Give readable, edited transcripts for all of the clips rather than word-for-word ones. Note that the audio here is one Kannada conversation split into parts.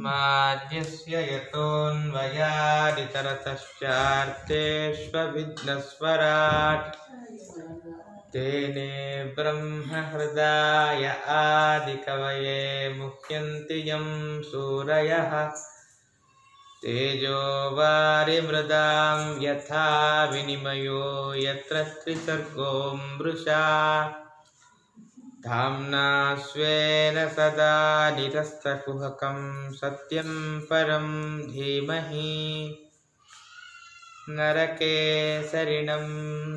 माद्यस्य यतोऽन्वयादितरतश्चार्थेष्वभिघ्नस्वराट् तेने ब्रह्महृदाय आदिकवये मुह्यन्ति यं सूरयः तेजो वारिमृदां यथा विनिमयो यत्र त्रिसर्गो मृषा धाम्ना स्वेन सदा निरस्तकुहकं सत्यं परं धीमहि नरकेसरिणं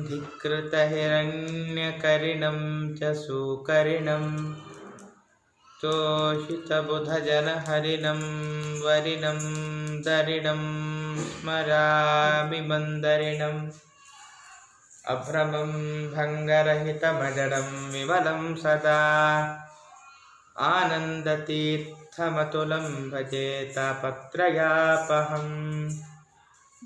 धिक्कृतहिरण्यकरिणं च सूकरिणं तोषितबुधजनहरिणं वरिणं दरिणं स्मरामि मन्दरिणम् अभ्रमं भङ्गरहितमजडं विमलं सदा आनन्दतीर्थमतुलं भजे तापत्रयापहम्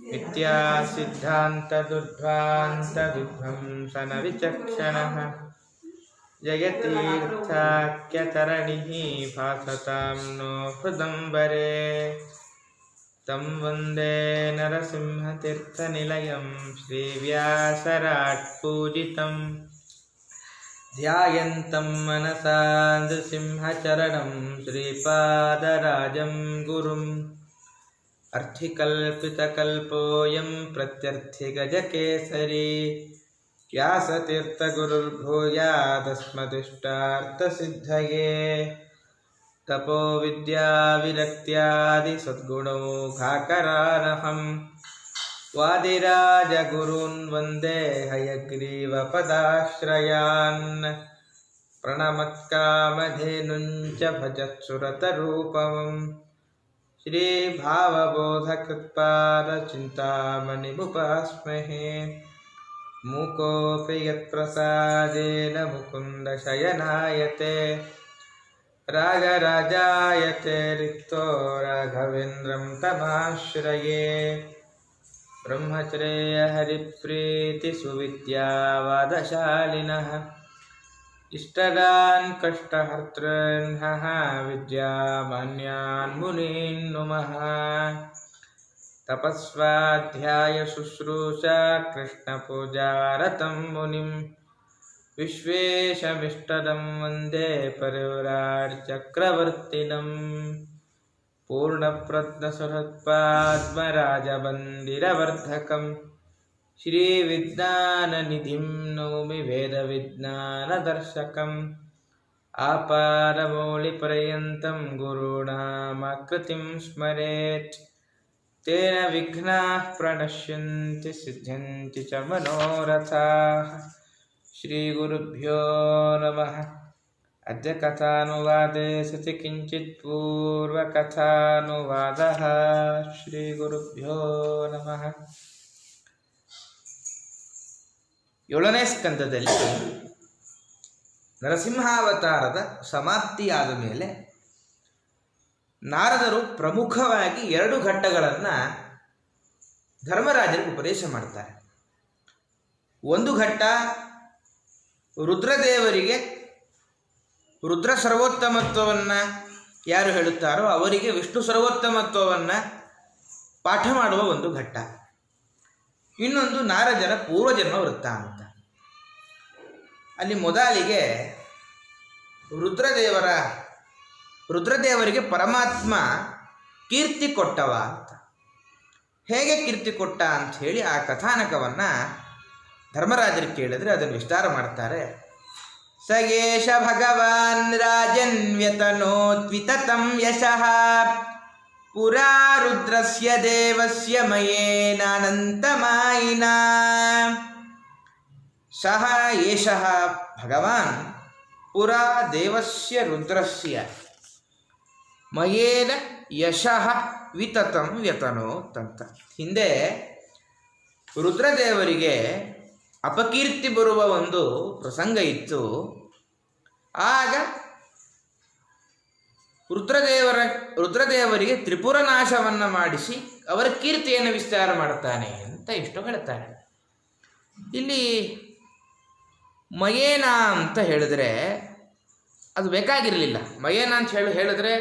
मिथ्यासिद्धान्तदुर्ध्वान्तविध्वंसनविचक्षणः जयतीर्थाख्यतरणिः भासतां नो हृदम्बरे तं वन्दे नरसिंहतीर्थनिलयं श्रीव्यासराट्पूजितं ध्यायन्तं मनसा नृसिंहचरणं श्रीपादराजं गुरुम् अर्थिकल्पितकल्पोऽयं प्रत्यर्थिगजकेसरी व्यासतीर्थगुरुर्भूयादस्मदिष्टार्थसिद्धये तपो विद्याविरक्त्यादि सद्गुणौघाकरानहं वादिराजगुरून् वन्दे हयग्रीवपदाश्रयान् प्रणमत्कामधेनुञ्च भजत्सुरतरूपम् श्रीभावबोधकृत्पादचिन्तामणिमुपास्महे मूकोऽपि यत्प्रसादेन मुकुन्दशयनायते राजराजायते रिक्तो राघवेन्द्रं तमाश्रये ब्रह्मचर्यहरिप्रीतिसुविद्यावादशालिनः इष्टदान् कष्टहर्तॄन्नः विद्यामान्यान् मुनीन् नुमः तपस्वाध्यायशुश्रूषा कृष्णपूजारतं मुनिं विश्वेशमिष्टदं वन्दे परिव्राट्चक्रवर्तिनं पूर्णप्रज्ञसुहृत्पाद्मराजमन्दिरवर्धकं श्रीविज्ञाननिधिं नौमि वेदविज्ञानदर्शकम् आपादमौलिपर्यन्तं गुरूणामाकृतिं स्मरेत् तेन विघ्नाः प्रणश्यन्ति सिद्ध्यन्ति च मनोरथाः श्रीगुरुभ्यो नमः। अद्य कथानुवादे सति किञ्चित् पूर्वकथानुवादः। श्रीगुरुभ्यो नमः। 7ನೇ ಸ್ಕಂದದಲ್ಲಿ ನರಸಿಂಹಾವತಾರದ ಸಮಾಪ್ತಿಯಾದ ಮೇಲೆ ನಾರದರು ಪ್ರಮುಖವಾಗಿ 2 ಘಟ್ಟಗಳನ್ನು ಧರ್ಮರಾಜರಿಗೆ ಉಪದೇಶ ಮಾಡ್ತಾರೆ. ಒಂದು ಘಟ್ಟ ರುದ್ರದೇವರಿಗೆ ರುದ್ರ ಸರ್ವೋತ್ತಮತ್ವವನ್ನು ಯಾರು ಹೇಳುತ್ತಾರೋ ಅವರಿಗೆ ವಿಷ್ಣು ಸರ್ವೋತ್ತಮತ್ವವನ್ನು ಪಾಠ ಮಾಡುವ ಒಂದು ಘಟ್ಟ. ಇನ್ನೊಂದು ನಾರದರ ಪೂರ್ವಜನ್ಮ ವೃತ್ತಾಂತ. ಅಲ್ಲಿ ಮೊದಲಿಗೆ ರುದ್ರದೇವರಿಗೆ ಪರಮಾತ್ಮ ಕೀರ್ತಿ ಕೊಟ್ಟವ ಅಂತ. ಹೇಗೆ ಕೀರ್ತಿ ಕೊಟ್ಟ ಅಂಥೇಳಿ ಆ ಕಥಾನಕವನ್ನು ಧರ್ಮರಾಜರು ಕೇಳಿದ್ರೆ ಅದನ್ನು ವಿಸ್ತಾರ ಮಾಡ್ತಾರೆ. ಸಯೇಷ ಭಗವಾನ್ ರಾಜನ್ವ್ಯತನೋದ್ವಿತತಂ ಯಶಃ ಪುರಾ ರುದ್ರಸ್ಯ ದೇವಸ್ಯ ಮಯೇನಾನಂತಮಾಯಿನಾ. ಸಹ ಏಷಃ ಭಗವಾನ್ ಪುರಾ ದೇವಸ್ಯ ರುದ್ರಸ್ಯ ಮಯೇನ ಯಶಃ ವಿತತಂ ವ್ಯತನೋತ್. ಹಿಂದೆ ರುದ್ರದೇವರಿಗೆ ಅಪಕೀರ್ತಿ ಬರುವ ಒಂದು ಪ್ರಸಂಗ ಇತ್ತು. ಆಗ ರುದ್ರದೇವರಿಗೆ ತ್ರಿಪುರ ನಾಶವನ್ನು ಮಾಡಿಸಿ ಅವರ ಕೀರ್ತಿಯನ್ನು ವಿಸ್ತಾರ ಮಾಡ್ತಾನೆ ಅಂತ ಇಷ್ಟು ಹೇಳ್ತಾರೆ. ಇಲ್ಲಿ ಮಯೇನ ಅಂತ ಹೇಳಿದ್ರೆ ಅದು ಬೇಕಾಗಿರಲಿಲ್ಲ. ಮಯೇನ ಅಂತ ಹೇಳಿದ್ರೆ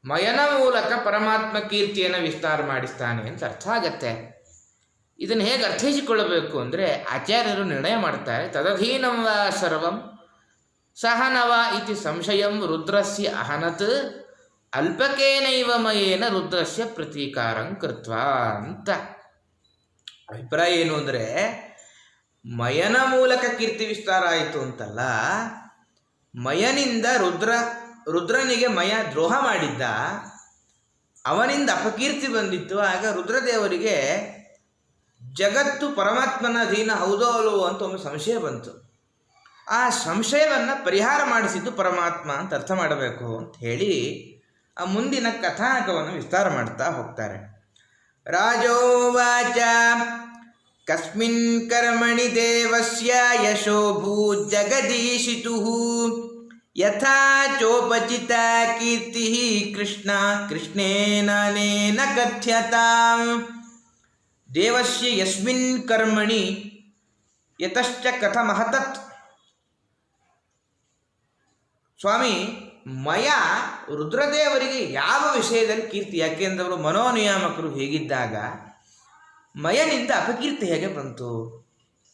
ಮಯನ ಮೂಲಕ ಪರಮಾತ್ಮ ಕೀರ್ತಿಯನ್ನು ವಿಸ್ತಾರ ಮಾಡಿಸ್ತಾನೆ ಅಂತ ಅರ್ಥ ಆಗತ್ತೆ. ಇದನ್ನು ಹೇಗೆ ಅರ್ಥೈಸಿಕೊಳ್ಳಬೇಕು ಅಂದರೆ ಆಚಾರ್ಯರು ನಿರ್ಣಯ ಮಾಡ್ತಾರೆ. ತದಧೀನಂ ವಾ ಸರ್ವಂ ಸಹನವ ಇತಿ ಸಂಶಯಂ ರುದ್ರಸ್ಯ ಅಹನತ್ ಅಲ್ಪಕೇನೈವ ಮಯೇನ ರುದ್ರಸ್ಯ ಪ್ರತೀಕಾರಂ ಕೃತ್ವ ಅಂತ. ಅಭಿಪ್ರಾಯ ಏನು ಅಂದರೆ ಮಯನ ಮೂಲಕ ಕೀರ್ತಿ ವಿಸ್ತಾರ ಆಯಿತು ಅಂತಲ್ಲ, ಮಯನಿಂದ ರುದ್ರನಿಗೆ ಮಯ ದ್ರೋಹ ಮಾಡಿದ್ದ, ಅವನಿಂದ ಅಪಕೀರ್ತಿ ಬಂದಿತ್ತು. ಆಗ ರುದ್ರದೇವರಿಗೆ ಜಗತ್ತು ಪರಮಾತ್ಮನ ಅಧೀನ ಹೌದೋ ಅಲ್ಲವೋ ಅಂತ ಒಂದು ಸಂಶಯ ಬಂತು. ಆ ಸಂಶಯವನ್ನು ಪರಿಹಾರ ಮಾಡಿಸಿದ್ದು ಪರಮಾತ್ಮ ಅಂತ ಅರ್ಥ ಮಾಡಬೇಕು ಅಂತ ಹೇಳಿ ಆ ಮುಂದಿನ ಕಥಾನಕವನ್ನು ವಿಸ್ತಾರ ಮಾಡ್ತಾ ಹೋಗ್ತಾರೆ. ರಾಜೋವಾಚ ಕಸ್ಮಿನ್ ಕರ್ಮಣಿ ದೇವಸ್ಯ ಯಶೋ ಭೂತ್ ಜಗದೀಶಿತುಃ ಯಥಾ ಚೋಪಚಿತ ಕೀರ್ತಿ ಕೃಷ್ಣೇನ ಕಥ್ಯತಾಂ ದೇವಸ್ಯ ಯಸ್ಮಿನ್ ಕರ್ಮಣಿ ಯತಶ್ಚ ಕಥಮಹತತ್. ಸ್ವಾಮಿ, ಮಯ ರುದ್ರದೇವರಿಗೆ ಯಾವ ವಿಷಯದಲ್ಲಿ ಕೀರ್ತಿ? ಯಾಕೆಂದ್ರೆ ಅವರು ಮನೋನಿಯಾಮಕರು ಹೇಗಿದ್ದಾಗ ಮಯನಿಂದ ಅಪಕೀರ್ತಿ ಹೇಗೆ ಬಂತು?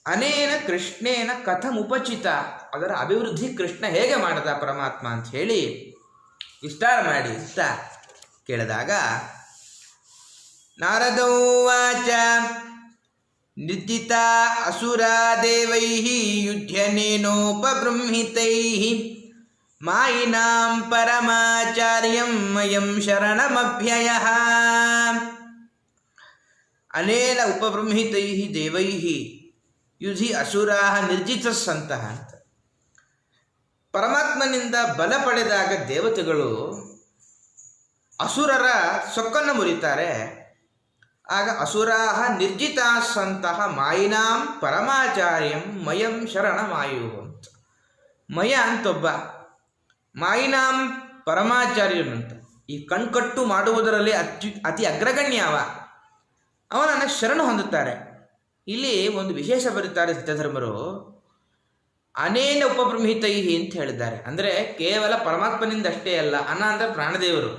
ಅನೇನ ಕೃಷ್ಣೇನ ಕಥಮುಪಚಿತ, ಅದರ ಅಭಿವೃದ್ಧಿ ಕೃಷ್ಣ ಹೇಗೆ ಮಾಡದ ಪರಮಾತ್ಮ ಅಂತ ಹೇಳಿ ವಿಸ್ತಾರ ಮಾಡಿ ಅಂತ ಕೇಳಿದಾಗ ನಾರದೋವಾಚ ನಿರ್ಜಿತ ಅಸುರಾ ದೇವೈಃ ಯುಧ್ಯನೇನೋಪಬೃಂಹಿತೈಃ ಮಾಯಿನಾಂ ಪರಮಾಚಾರ್ಯಂ ಮಯಂ ಶರಣಮಭ್ಯಯಃ. ಅನೇನ ಉಪಬೃಂಹಿತೈಃ ದೇವೈಃ ಯುಧಿ ಅಸುರಾಃ ನಿರ್ಜಿತಸ್ಸಂತಃ ಅಂತ. ಪರಮಾತ್ಮನಿಂದ ಬಲ ಪಡೆದಾಗ ದೇವತೆಗಳು ಅಸುರರ ಸೊಕ್ಕನ್ನು ಮುರಿತಾರೆ. ಆಗ ಅಸುರಾಃ ನಿರ್ಜಿತಾಸ್ಸಂತಹ ಮಾಯಿನಾಂ ಪರಮಾಚಾರ್ಯಂ ಮಯಂ ಶರಣಮಾಯು ಅಂತ. ಮಯ ಅಂತೊಬ್ಬ, ಮಾಯಿನಾಂ ಪರಮಾಚಾರ್ಯನಂತ. ಈ ಕಣ್ಕಟ್ಟು ಮಾಡುವುದರಲ್ಲಿ ಅತಿ ಅಗ್ರಗಣ್ಯವ, ಅವನನ್ನು ಶರಣು ಹೊಂದುತ್ತಾರೆ. ಇಲ್ಲಿ ಒಂದು ವಿಶೇಷ ಬರುತ್ತಾರೆ ಸಿದ್ಧಧರ್ಮರು. ಅನೇನ ಉಪಬ್ರಹ್ಮಿತೈಹಿ ಅಂತ ಹೇಳಿದ್ದಾರೆ. ಅಂದರೆ ಕೇವಲ ಪರಮಾತ್ಮನಿಂದ ಅಷ್ಟೇ ಅಲ್ಲ, ಅನ ಅಂದರೆ ಪ್ರಾಣದೇವರು,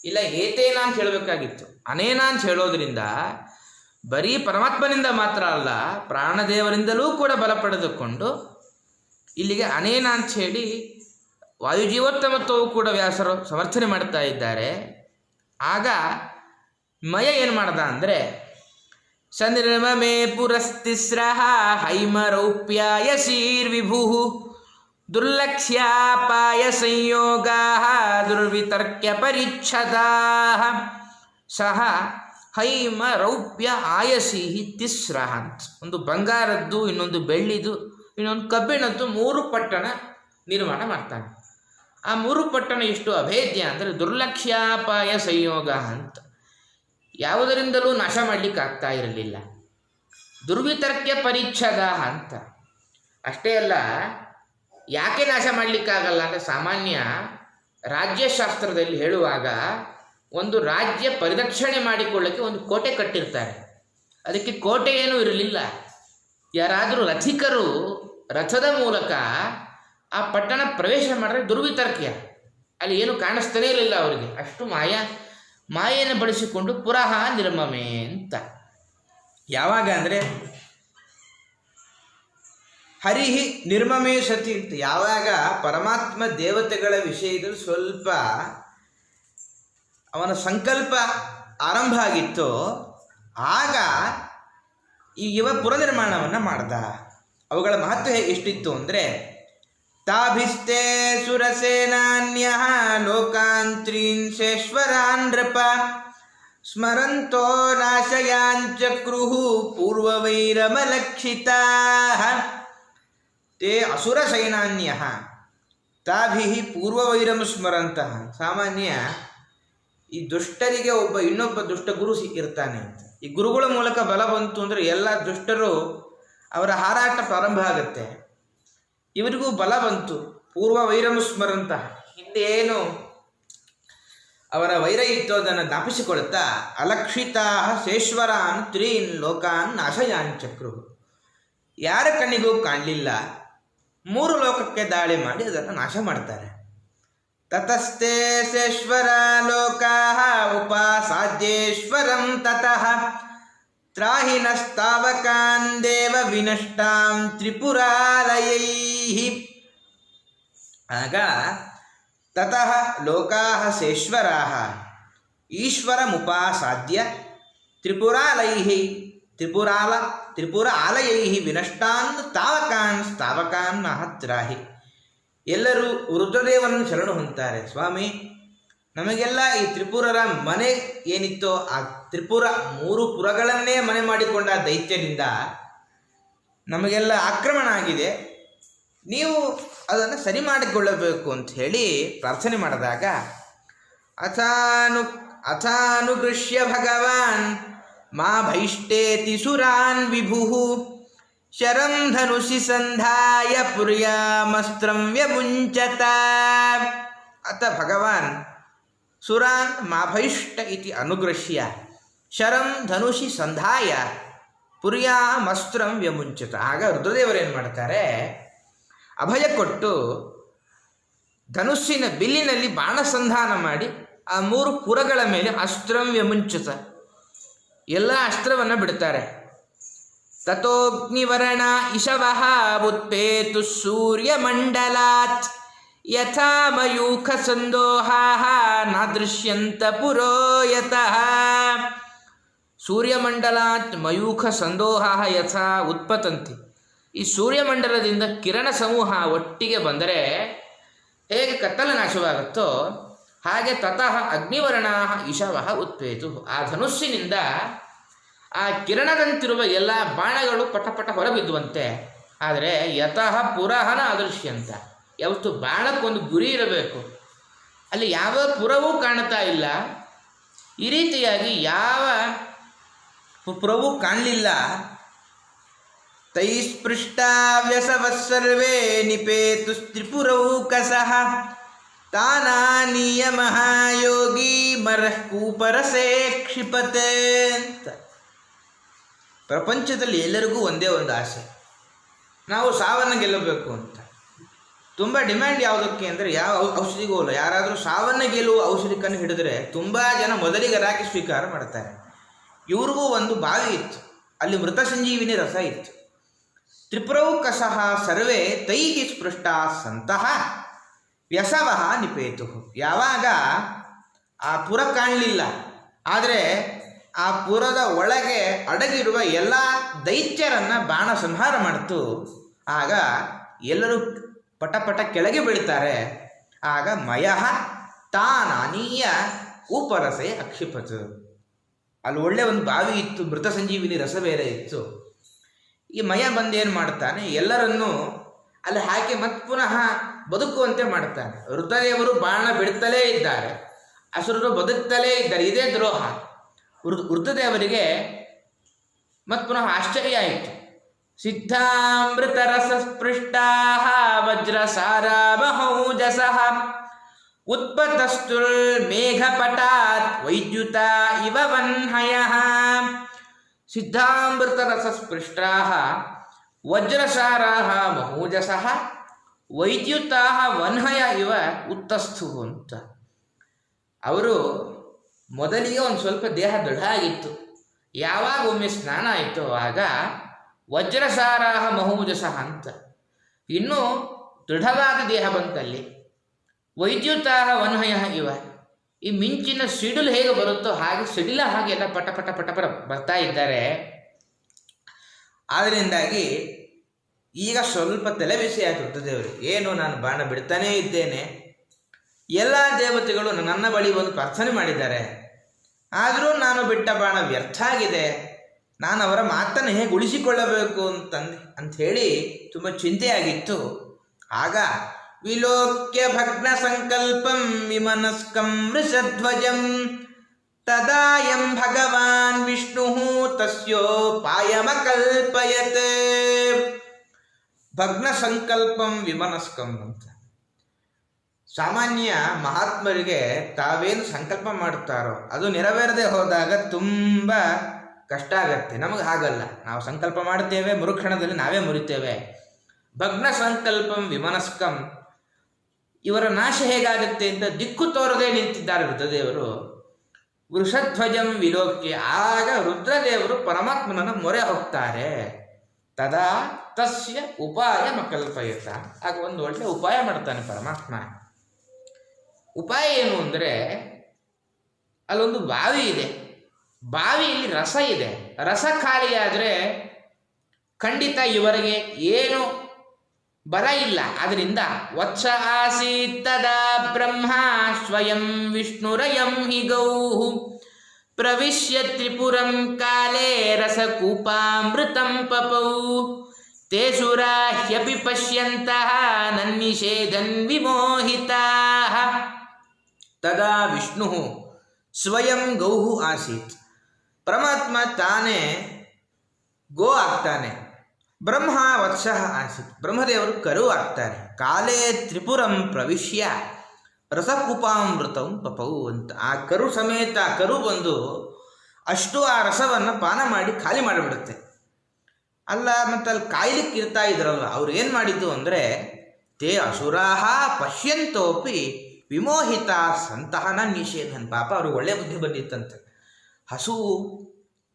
ಇಲ್ಲ ಏತೇನ ಅಂತ ಹೇಳಬೇಕಾಗಿತ್ತು. ಅನೇನ ಅಂತ ಹೇಳೋದ್ರಿಂದ ಬರೀ ಪರಮಾತ್ಮನಿಂದ ಮಾತ್ರ ಅಲ್ಲ, ಪ್ರಾಣದೇವರಿಂದಲೂ ಕೂಡ ಬಲ ಪಡೆದುಕೊಂಡು ಇಲ್ಲಿಗೆ ಅನೇನ ಅಂತ ಹೇಳಿ ವಾಯುಜೀವೋತ್ತಮತ್ವವು ಕೂಡ ವ್ಯಾಸರು ಸಮರ್ಥನೆ ಮಾಡ್ತಾ ಇದ್ದಾರೆ. ಆಗ ಮಯ ಏನು ಮಾಡ್ದ ಅಂದರೆ ಸನಿರ್ಮಮೇ ಪುರಸ್ತಿಸ್ರಃ ಹೈಮರೌಪ್ಯಾಯಸೀರ್ವಿಭು ದುರ್ಲಕ್ಷ್ಯಾಪಾಯ ಸಂಯೋಗಾಃ ದುರ್ವಿತರ್ಕ್ಯ ಪರಿಚ್ಛದಾಃ ಸಹ ಹೈಮರೌಪ್ಯ ಆಯಸೀಹಿ ತಿಸ್ರಃ ಅಂತ. ಒಂದು ಬಂಗಾರದ್ದು, ಇನ್ನೊಂದು ಬೆಳ್ಳಿದು, ಇನ್ನೊಂದು ಕಬ್ಬಿಣದ್ದು 3 ಪಟ್ಟಣ ನಿರ್ಮಾಣ ಮಾಡ್ತಾನೆ. ಆ 3 ಪಟ್ಟಣ ಎಷ್ಟು ಅಭೇದ್ಯ ಅಂದರೆ ದುರ್ಲಕ್ಷ್ಯಾಪಾಯ ಸಂಯೋಗ ಅಂತ. ಯಾವುದರಿಂದಲೂ ನಾಶ ಮಾಡಲಿಕ್ಕೆ ಆಗ್ತಾ ಇರಲಿಲ್ಲ. ದುರ್ವಿತರ್ಕ್ಯ ಪರಿಚ್ಛದ ಅಂತ. ಅಷ್ಟೇ ಅಲ್ಲ, ಯಾಕೆ ನಾಶ ಮಾಡಲಿಕ್ಕಾಗಲ್ಲ ಅಂದರೆ ಸಾಮಾನ್ಯ ರಾಜ್ಯಶಾಸ್ತ್ರದಲ್ಲಿ ಹೇಳುವಾಗ ಒಂದು ರಾಜ್ಯ ಪರಿರಕ್ಷಣೆ ಮಾಡಿಕೊಳ್ಳೋಕ್ಕೆ ಒಂದು ಕೋಟೆ ಕಟ್ಟಿರ್ತಾರೆ. ಅದಕ್ಕೆ ಕೋಟೆ ಏನೂ ಇರಲಿಲ್ಲ. ಯಾರಾದರೂ ರಥಿಕರು ರಥದ ಮೂಲಕ ಆ ಪಟ್ಟಣ ಪ್ರವೇಶ ಮಾಡಿದ್ರೆ ದುರ್ವಿತರ್ಕ್ಯ, ಅಲ್ಲಿ ಏನು ಕಾಣಿಸ್ತಾನೇ ಇರಲಿಲ್ಲ ಅವರಿಗೆ. ಅಷ್ಟು ಮಾಯೆಯನ್ನು ಬಳಸಿಕೊಂಡು ಪುರಃ ನಿರ್ಮಮೆ ಅಂತ. ಯಾವಾಗ ಅಂದರೆ ಹರಿಹಿ ನಿರ್ಮಮೇ ಸತಿ ಅಂತ. ಯಾವಾಗ ಪರಮಾತ್ಮ ದೇವತೆಗಳ ವಿಷಯದಲ್ಲಿ ಸ್ವಲ್ಪ ಅವನ ಸಂಕಲ್ಪ ಆರಂಭ ಆಗಿತ್ತೋ ಆಗ ಇವ ಪುರನಿರ್ಮಾಣವನ್ನು ಮಾಡ್ದ. ಅವುಗಳ ಮಹತ್ವ ಎಷ್ಟಿತ್ತು ಅಂದರೆ ತಾಭಿಸ್ತೆ ಸುರಸೇನಾನ್ಯಃ ಲೋಕಾಂತ್ರೀನ್ಸೇಶ್ವರಾನ್ ನೃಪ ಸ್ಮರಂತೋ ನಾಶಯಾಂಚಕ್ರುಃ ಪೂರ್ವವೈರಮಲಕ್ಷಿತಾಃ ತೇ ಅಸುರಸೈನಾನ್ಯಃ ತಾಭಿಃ ಪೂರ್ವವೈರಂ ಸ್ಮರಂತಃ. ಸಾಮಾನ್ಯ ಈ ದುಷ್ಟರಿಗೆ ಇನ್ನೊಬ್ಬ ದುಷ್ಟ ಗುರು ಸಿಕ್ಕಿರ್ತಾನೆ ಅಂತ. ಈ ಗುರುಗಳ ಮೂಲಕ ಬಲ ಬಂತು ಅಂದರೆ ಎಲ್ಲ ದುಷ್ಟರು ಅವರ ಹಾರಾಟ ಪ್ರಾರಂಭ ಆಗುತ್ತೆ. ಇವರಿಗೂ ಬಲ ಬಂತು. ಪೂರ್ವ ವೈರಂ ಸ್ಮರಂತಹ, ಹಿಂದೆ ಏನು ಅವರ ವೈರ ಇತ್ತು ಅದನ್ನು ಜ್ಞಾಪಿಸಿಕೊಳ್ತಾ ಅಲಕ್ಷಿತಾ ಶೇಶ್ವರಾನ್ ತ್ರೀನ್ ಲೋಕಾನ್ ನಾಶಯಾಂಚಕ್ರು. ಯಾರ ಕಣ್ಣಿಗೂ ಕಾಣಲಿಲ್ಲ 3 ಲೋಕಕ್ಕೆ ದಾಳಿ ಮಾಡಿ ಅದನ್ನು ನಾಶ ಮಾಡ್ತಾರೆ. ತತಸ್ತೆ ಸೇಶ್ವರ ಲೋಕಾಃ ಉಪಾಸಾದ್ಯೇಶ್ವರಂ ತತಃ ತ್ರಾಹಿನಸ್ತಾವಕಾನ್ ದೇವ ವಿನಷ್ಟಾಂ ತ್ರಿಪುರಾಲಯೈಃ. ಆಗ ತತಃ ಲೋಕಾಃ ಸೇಶ್ವರಾಃ ಈಶ್ವರಮುಪಾಸಾದ್ಯ ತ್ರಿಪುರಾಲಯೈಃ ತ್ರಿಪುರಾಲಯೈಃ ವಿನಷ್ಟಾನ್ ತಾವಕಾನ್ ತ್ರಾಹಿ. ಎಲ್ಲರೂ ರುದ್ರದೇವರನ್ನು ಶರಣು ಹೊಂತಾರೆ. ಸ್ವಾಮಿ, ನಮಗೆಲ್ಲ ಈ ತ್ರಿಪುರರ ಮನೆ ಏನಿತ್ತೋ ಆ ತ್ರಿಪುರ 3 ಪುರಗಳನ್ನೇ ಮನೆ ಮಾಡಿಕೊಂಡ ದೈತ್ಯನಿಂದ ನಮಗೆಲ್ಲ ಆಕ್ರಮಣ ಆಗಿದೆ, ನೀವು ಅದನ್ನು ಸರಿ ಮಾಡಿಕೊಳ್ಳಬೇಕು ಅಂತ ಹೇಳಿ ಪ್ರಾರ್ಥನೆ ಮಾಡಿದಾಗ ಅಥಾನುಗೃಹ್ಯ ಭಗವಾನ್ ಮಾ ಭೈಷ್ಟೇತಿ ಸುರಾನ್ ವಿಭುಃ ಶರಂ ಧನುಷಿ ಸಂಧಾಯ ಪುರ್ಯಾಮಸ್ತ್ರಂ ವ್ಯಮುಂಚತ. ಅತ ಭಗವಾನ್ ಸುರಾನ್ ಮಾಭೈಷ್ಟ ಇತಿ ಅನುಗೃಹ್ಯ ಶರಂ ಧನುಷಿ ಸಂಧಾಯ ಪುರ್ಯಾಮಸ್ತ್ರಂ ವ್ಯಮುಂಚತ. ಆಗ ರುದ್ರದೇವರೇನು ಮಾಡ್ತಾರೆ, ಅಭಯ ಕೊಟ್ಟು ಧನುಸ್ಸಿನ ಬಿಲ್ಲಿನಲ್ಲಿ ಬಾಣಸಂಧಾನ ಮಾಡಿ ಆ 3 ಪುರಗಳ ಮೇಲೆ ಅಸ್ತ್ರಂ ವ್ಯಮುಂಚತ ಎಲ್ಲ ಅಸ್ತ್ರವನ್ನು ಬಿಡ್ತಾರೆ. ತಥೋಗ್ನಿವರ್ಣ ಇಶವಃ ಉತ್ಪೇತು ಸೂರ್ಯಮಂಡಲಾತ್ ಯಥಾ ಮಯೂಖ ಸಂದೋಹಾಃ ನಾದೃಶ್ಯಂತ ಪುರೋಯತಃ. ಸೂರ್ಯಮಂಡಲಾತ್ ಮಯೂಖ ಸಂದೋಹಾಃ ಯಥಾ ಉತ್ಪತಂತಿ. ಈ ಸೂರ್ಯಮಂಡಲದಿಂದ ಕಿರಣ ಸಮೂಹ ಒಟ್ಟಿಗೆ ಬಂದರೆ ಹೇಗೆ ಕತ್ತಲ ನಾಶವಾಗುತ್ತೋ ಹಾಗೆ ತತಃ ಅಗ್ನಿವರ್ಣಾಃ ಇಶವಃ ಉತ್ಪೇತು. ಆ ಧನುಸ್ಸಿನಿಂದ ಆ ಕಿರಣದಂತಿರುವ ಎಲ್ಲ ಬಾಣಗಳು ಪಟಪಟ ಹೊರಬಿದ್ದುವಂತೆ. ಆದರೆ ಯತಃ ಪುರಹನ ಅದೃಶ್ಯಂತ, ಯಾವತ್ತು ಬಾಣಕ್ಕೊಂದು ಗುರಿ ಇರಬೇಕು, ಅಲ್ಲಿ ಯಾವ ಪುರವೂ ಕಾಣ್ತಾ ಇಲ್ಲ. ಈ ರೀತಿಯಾಗಿ ಯಾವ ಪುರವೂ ಕಾಣಲಿಲ್ಲ. ತೈಸ್ಪೃಷ್ಟಾ ವ್ಯಸವಸ್ಸರ್ವೇ ನಿಪೇತು ತ್ರಿಪುರೌಕಸಃ ತಾನಾನೀಯ ಮಹಾಯೋಗಿ ಮರಃ ಕೂಪರಸೇ ಕ್ಷಿಪತೆ ಅಂತ. ಪ್ರಪಂಚದಲ್ಲಿ ಎಲ್ಲರಿಗೂ ಒಂದೇ ಒಂದು ಆಸೆ, ನಾವು ಸಾವನ್ನು ಗೆಲ್ಲಬೇಕು ಅಂತ. ತುಂಬ ಡಿಮ್ಯಾಂಡ್ ಯಾವುದಕ್ಕೆ ಅಂದರೆ ಯಾವ ಔಷಧಿಗೂ ಅಲ್ಲ. ಯಾರಾದರೂ ಸಾವನ್ನು ಗೆಲ್ಲುವ ಔಷಧಿಕನ್ನು ಹಿಡಿದ್ರೆ ತುಂಬ ಜನ ಮೊದಲಿಗರಾಗಿ ಸ್ವೀಕಾರ ಮಾಡ್ತಾರೆ. ಇವ್ರಿಗೂ ಒಂದು ಬಾವಿ ಇತ್ತು, ಅಲ್ಲಿ ಮೃತ ಸಂಜೀವಿನಿ ರಸ ಇತ್ತು. ತ್ರಿಪುರೌಕಸಃ ಸರ್ವೇ ತೈಹಿ ಸ್ಪೃಷ್ಟಾ ಸಂತಹ ವ್ಯಸವಃ ನಿಪೇತು. ಯಾವಾಗ ಆ ಪುರ ಕಾಣಲಿಲ್ಲ, ಆದರೆ ಆ ಪುರದ ಒಳಗೆ ಅಡಗಿರುವ ಎಲ್ಲ ದೈತ್ಯರನ್ನು ಬಾಣ ಸಂಹಾರ ಮಾಡಿತು. ಆಗ ಎಲ್ಲರೂ ಪಟಪಟ ಕೆಳಗೆ ಬೀಳ್ತಾರೆ. ಆಗ ಮಯಃ ತಾನಾನೀಯ ಉಪರಸೆ ಅಕ್ಷಿಪತು. ಅಲ್ಲಿ ಒಳ್ಳೆ ಒಂದು ಬಾವಿ ಇತ್ತು, ಮೃತ ಸಂಜೀವಿನಿ ರಸ ಬೇರೆ ಇತ್ತು. ಈ ಮಯ ಬಂದೇನು ಮಾಡ್ತಾನೆ, ಎಲ್ಲರನ್ನೂ ಅಲ್ಲಿ ಹಾಕಿ ಮತ್ತೆ ಪುನಃ ಬದುಕುವಂತೆ ಮಾಡ್ತಾನೆ. ರುದ್ರದೇವರು ಬಾಣ ಬಿಡ್ತಲೇ ಇದ್ದಾರೆ, ಅಸುರರು ಬದುಕ್ತಲೇ ಇದ್ದಾರೆ. ಇದೇ ದ್ರೋಹ. ರುದ್ರದೇವರಿಗೆ ಮತ್ತು ಪುನಃ ಆಶ್ಚರ್ಯ ಆಯಿತು. ಸಿದ್ಧಾಮೃತರಸ ಸ್ಪೃಷ್ಟಾ ವಜ್ರಸಾರಾಮಹೌಜಸಃ ಉತ್ಪತಸ್ತುಲ್ ಮೇಘಪಟಾತ್ ವೈದ್ಯುತ ಇವ ವನ್ಹಯಃ. ಸಿದ್ಧಾಮೃತರಸ ಸ್ಪೃಷ್ಟಾ ವಜ್ರಸಾರಾಹ ಮಹೋಜಸಃ ವೈದ್ಯುತಾ ವನ್ಹಯ ಇವ ಉತ್ತಸ್ಥು ಅಂತ. ಅವರು ಮೊದಲಿಗೆ ಒಂದು ಸ್ವಲ್ಪ ದೇಹ ದೃಢ ಆಗಿತ್ತು. ಯಾವಾಗ ಒಮ್ಮೆ ಸ್ನಾನ ಆಯಿತು ಆಗ ವಜ್ರಸಾರಾಹ ಮಹೋಜಸಃ ಅಂತ ಇನ್ನೂ ದೃಢವಾದ ದೇಹ ಬಂತಲ್ಲಿ. ವೈದ್ಯುತಾ ವನ್ಹಯ ಇವ, ಈ ಮಿಂಚಿನ ಸಿಡಿಲು ಹೇಗೆ ಬರುತ್ತೋ ಹಾಗೆ ಸಿಡಿಲ ಹಾಗೆ ಎಲ್ಲ ಪಟ ಪಟ ಪಟ ಪಟ ಬರ್ತಾ ಇದ್ದಾರೆ. ಆದ್ದರಿಂದಾಗಿ ಈಗ ಸ್ವಲ್ಪ ತಲೆ ಬಿಸಿ ಆಯಿತು ರುದ್ರದೇವರು. ಏನು, ನಾನು ಬಾಣ ಬಿಡ್ತಾನೇ ಇದ್ದೇನೆ, ಎಲ್ಲ ದೇವತೆಗಳು ನನ್ನ ಬಳಿ ಒಂದು ಪ್ರಾರ್ಥನೆ ಮಾಡಿದ್ದಾರೆ, ಆದರೂ ನಾನು ಬಿಟ್ಟ ಬಾಣ ವ್ಯರ್ಥ ಆಗಿದೆ, ನಾನು ಅವರ ಮಾತನ್ನು ಹೇಗೆ ಉಳಿಸಿಕೊಳ್ಳಬೇಕು ಅಂಥೇಳಿ ತುಂಬ ಚಿಂತೆಯಾಗಿತ್ತು. ಆಗ ವಿಲೋಕ್ಯ ಭಗ್ನ ಸಂಕಲ್ಪಂ ವಿಮನಸ್ಕಂ ವೃಷಧ್ವಜಂ ತದಾಯಂ ಭಗವಾನ್ ವಿಷ್ಣು ತಸ್ಯೋಪಾಯಮಕಲ್ಪಯತ್. ಭಗ್ನ ಸಂಕಲ್ಪಂ ವಿಮನಸ್ಕಂ ಅಂತ. ಸಾಮಾನ್ಯ ಮಹಾತ್ಮರಿಗೆ ತಾವೇನು ಸಂಕಲ್ಪ ಮಾಡುತ್ತಾರೋ ಅದು ನೆರವೇರದೆ ಹೋದಾಗ ತುಂಬ ಕಷ್ಟ ಆಗತ್ತೆ. ನಮಗೆ ಹಾಗಲ್ಲ, ನಾವು ಸಂಕಲ್ಪ ಮಾಡುತ್ತೇವೆ, ಮರುಕ್ಷಣದಲ್ಲಿ ನಾವೇ ಮುರಿತೇವೆ. ಭಗ್ನ ಸಂಕಲ್ಪಂ ವಿಮನಸ್ಕಂ, ಇವರ ನಾಶ ಹೇಗಾಗುತ್ತೆ ಅಂತ ದಿಕ್ಕು ತೋರದೆ ನಿಂತಿದ್ದಾರೆ ರುದ್ರದೇವರು. ವೃಷಧ್ವಜಂ ವಿಲೋಕ್ಯ, ಆಗ ರುದ್ರದೇವರು ಪರಮಾತ್ಮನನ್ನು ಮೊರೆ ಹೋಗ್ತಾರೆ. ತದಾ ತಸ್ಯ ಉಪಾಯ ಮಕಲ್ಪಯತ, ಆಗ ಒಂದು ಒಳ್ಳೆ ಉಪಾಯ ಮಾಡ್ತಾನೆ ಪರಮಾತ್ಮ. ಉಪಾಯ ಏನು ಅಂದರೆ, ಅಲ್ಲೊಂದು ಬಾವಿ ಇದೆ, ಬಾವಿಯಲ್ಲಿ ರಸ ಇದೆ. ರಸ ಖಾಲಿಯಾದರೆ ಖಂಡಿತ ಇವರಿಗೆ ಏನು ಬರ ಇಲ್ಲ. ಅದರಿಂದ ವತ್ಸ ಆಸೀತ್ ತದಾ ಬ್ರಹ್ಮ ಸ್ವಯಂ ವಿಷ್ಣುರಯಂ ಹಿ ಗೌಃ ಪ್ರವಿಶ್ಯ ತ್ರಿಪುರಂ ಕಾಲೇ ರಸಕೂಪಾಮೃತಂ ಪಪೌ ತೇ ಸುರಾ ಹ್ಯಪಿ ಪಶ್ಯಂತಃ ನನ್ನಿಷೇಧನ್ ವಿಮೋಹಿತಾಃ. ತದಾ ವಿಷ್ಣು ಸ್ವಯಂ ಗೌಃ ಆಸೀತ್, ಪರಮಾತ್ಮ ತಾನೇ ಗೋ ಆಗ್ತಾನೆ. ಬ್ರಹ್ಮ ವತ್ಸಃ ಆಸೀತ್, ಬ್ರಹ್ಮದೇವರು ಕರು ಆಗ್ತಾರೆ. ಕಾಲೇ ತ್ರಿಪುರಂ ಪ್ರವಿಶ್ಯ ರಸಕೂಪಾಮೃತಂ ಪಪೌ ಅಂತ, ಆ ಕರು ಸಮೇತ ಕರು ಬಂದು ಅಷ್ಟು ಆ ರಸವನ್ನು ಪಾನ ಮಾಡಿ ಖಾಲಿ ಮಾಡಿಬಿಡುತ್ತೆ. ಅಲ್ಲ, ಮತ್ತು ಅಲ್ಲಿ ಕಾಯ್ಲಿಕ್ಕೆ ಇರ್ತಾ ಇದ್ರಲ್ಲ, ಅವ್ರು ಏನು ಮಾಡಿದ್ದು ಅಂದರೆ, ತೇ ಅಸುರಾಹ ಪಶ್ಯಂತೋಪಿ ವಿಮೋಹಿತ ಸಂತಹ ನಿಷೇಧನ್. ಪಾಪ ಅವ್ರಿಗೆ ಒಳ್ಳೆ ಬುದ್ಧಿ ಬಂದಿತ್ತಂತೆ. ಹಸು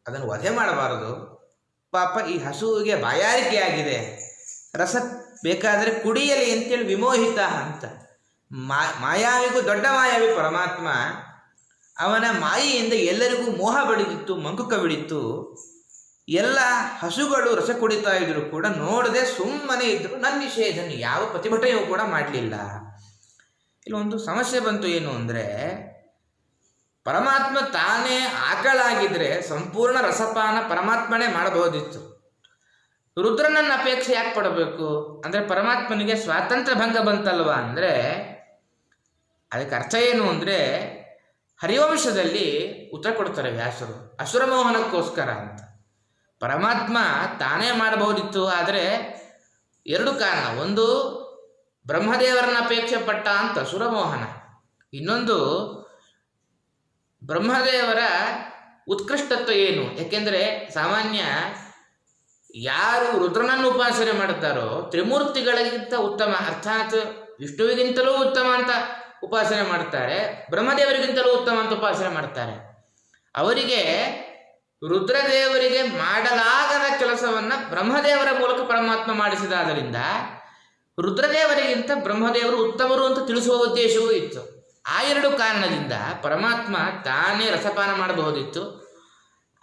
ಅದನ್ನು ವಧೆ ಮಾಡಬಾರದು, ಪಾಪ ಈ ಹಸುವಿಗೆ ಬಾಯಾರಿಕೆ ಆಗಿದೆ, ರಸ ಬೇಕಾದರೆ ಕುಡಿಯಲಿ ಅಂತೇಳಿ ವಿಮೋಹಿತ ಅಂತ. ಮಾಯಾವಿಗೂ ದೊಡ್ಡ ಮಾಯಾವಿ ಪರಮಾತ್ಮ, ಅವನ ಮಾಯೆಯಿಂದ ಎಲ್ಲರಿಗೂ ಮೋಹ ಬಡಿದಿತ್ತು, ಮಂಕುಕ ಬಿಡಿತ್ತು. ಎಲ್ಲ ಹಸುಗಳು ರಸ ಕುಡಿತಾ ಇದ್ರು ಕೂಡ ನೋಡದೆ ಸುಮ್ಮನೆ ಇದ್ರು. ನನ್ನ ನಿಷೇಧನ ಯಾವ ಪ್ರತಿಭಟನೆಯೂ ಕೂಡ ಮಾಡಲಿಲ್ಲ. ಇಲ್ಲೊಂದು ಸಮಸ್ಯೆ ಬಂತು. ಏನು ಅಂದರೆ, ಪರಮಾತ್ಮ ತಾನೇ ಆಕಳಾಗಿದ್ದರೆ ಸಂಪೂರ್ಣ ರಸಪಾನ ಪರಮಾತ್ಮನೇ ಮಾಡಬಹುದಿತ್ತು. ರುದ್ರನನ್ನ ಅಪೇಕ್ಷೆ ಯಾಕೆ ಪಡಬೇಕು ಅಂದರೆ, ಪರಮಾತ್ಮನಿಗೆ ಸ್ವಾತಂತ್ರ್ಯ ಭಂಗ ಬಂತಲ್ವಾ ಅಂದರೆ, ಅದಕ್ಕೆ ಅರ್ಥ ಏನು ಅಂದರೆ, ಹರಿವಂಶದಲ್ಲಿ ಉತ್ತರ ಕೊಡ್ತಾರೆ ವ್ಯಾಸರು, ಅಸುರಮೋಹನಕ್ಕೋಸ್ಕರ ಅಂತ. ಪರಮಾತ್ಮ ತಾನೇ ಮಾಡಬಹುದಿತ್ತು, ಆದರೆ ಎರಡು ಕಾರಣ. ಒಂದು, ಬ್ರಹ್ಮದೇವರನ್ನ ಅಪೇಕ್ಷೆ ಪಟ್ಟ ಅಂತ ಅಸುರಮೋಹನ. ಇನ್ನೊಂದು, ಬ್ರಹ್ಮದೇವರ ಉತ್ಕೃಷ್ಟತ್ವ ಏನು. ಯಾಕೆಂದರೆ ಸಾಮಾನ್ಯ ಯಾರು ರುದ್ರನನ್ನು ಉಪಾಸನೆ ಮಾಡುತ್ತಾರೋ ತ್ರಿಮೂರ್ತಿಗಳಿಗಿಂತ ಉತ್ತಮ, ಅರ್ಥಾತ್ ವಿಷ್ಣುವಿಗಿಂತಲೂ ಉತ್ತಮ ಅಂತ ಉಪಾಸನೆ ಮಾಡ್ತಾರೆ, ಬ್ರಹ್ಮದೇವರಿಗಿಂತಲೂ ಉತ್ತಮ ಅಂತ ಉಪಾಸನೆ ಮಾಡ್ತಾರೆ. ಅವರಿಗೆ ರುದ್ರದೇವರಿಗೆ ಮಾಡಲಾಗದ ಕೆಲಸವನ್ನು ಬ್ರಹ್ಮದೇವರ ಮೂಲಕ ಪರಮಾತ್ಮ ಮಾಡಿಸಿದಾದ್ದರಿಂದ ರುದ್ರದೇವರಿಗಿಂತ ಬ್ರಹ್ಮದೇವರು ಉತ್ತಮರು ಅಂತ ತಿಳಿಸುವ ಉದ್ದೇಶವೂ ಇತ್ತು. ಆ ಎರಡು ಕಾರಣದಿಂದ ಪರಮಾತ್ಮ ತಾನೇ ರಸಪಾನ ಮಾಡಬಹುದಿತ್ತು.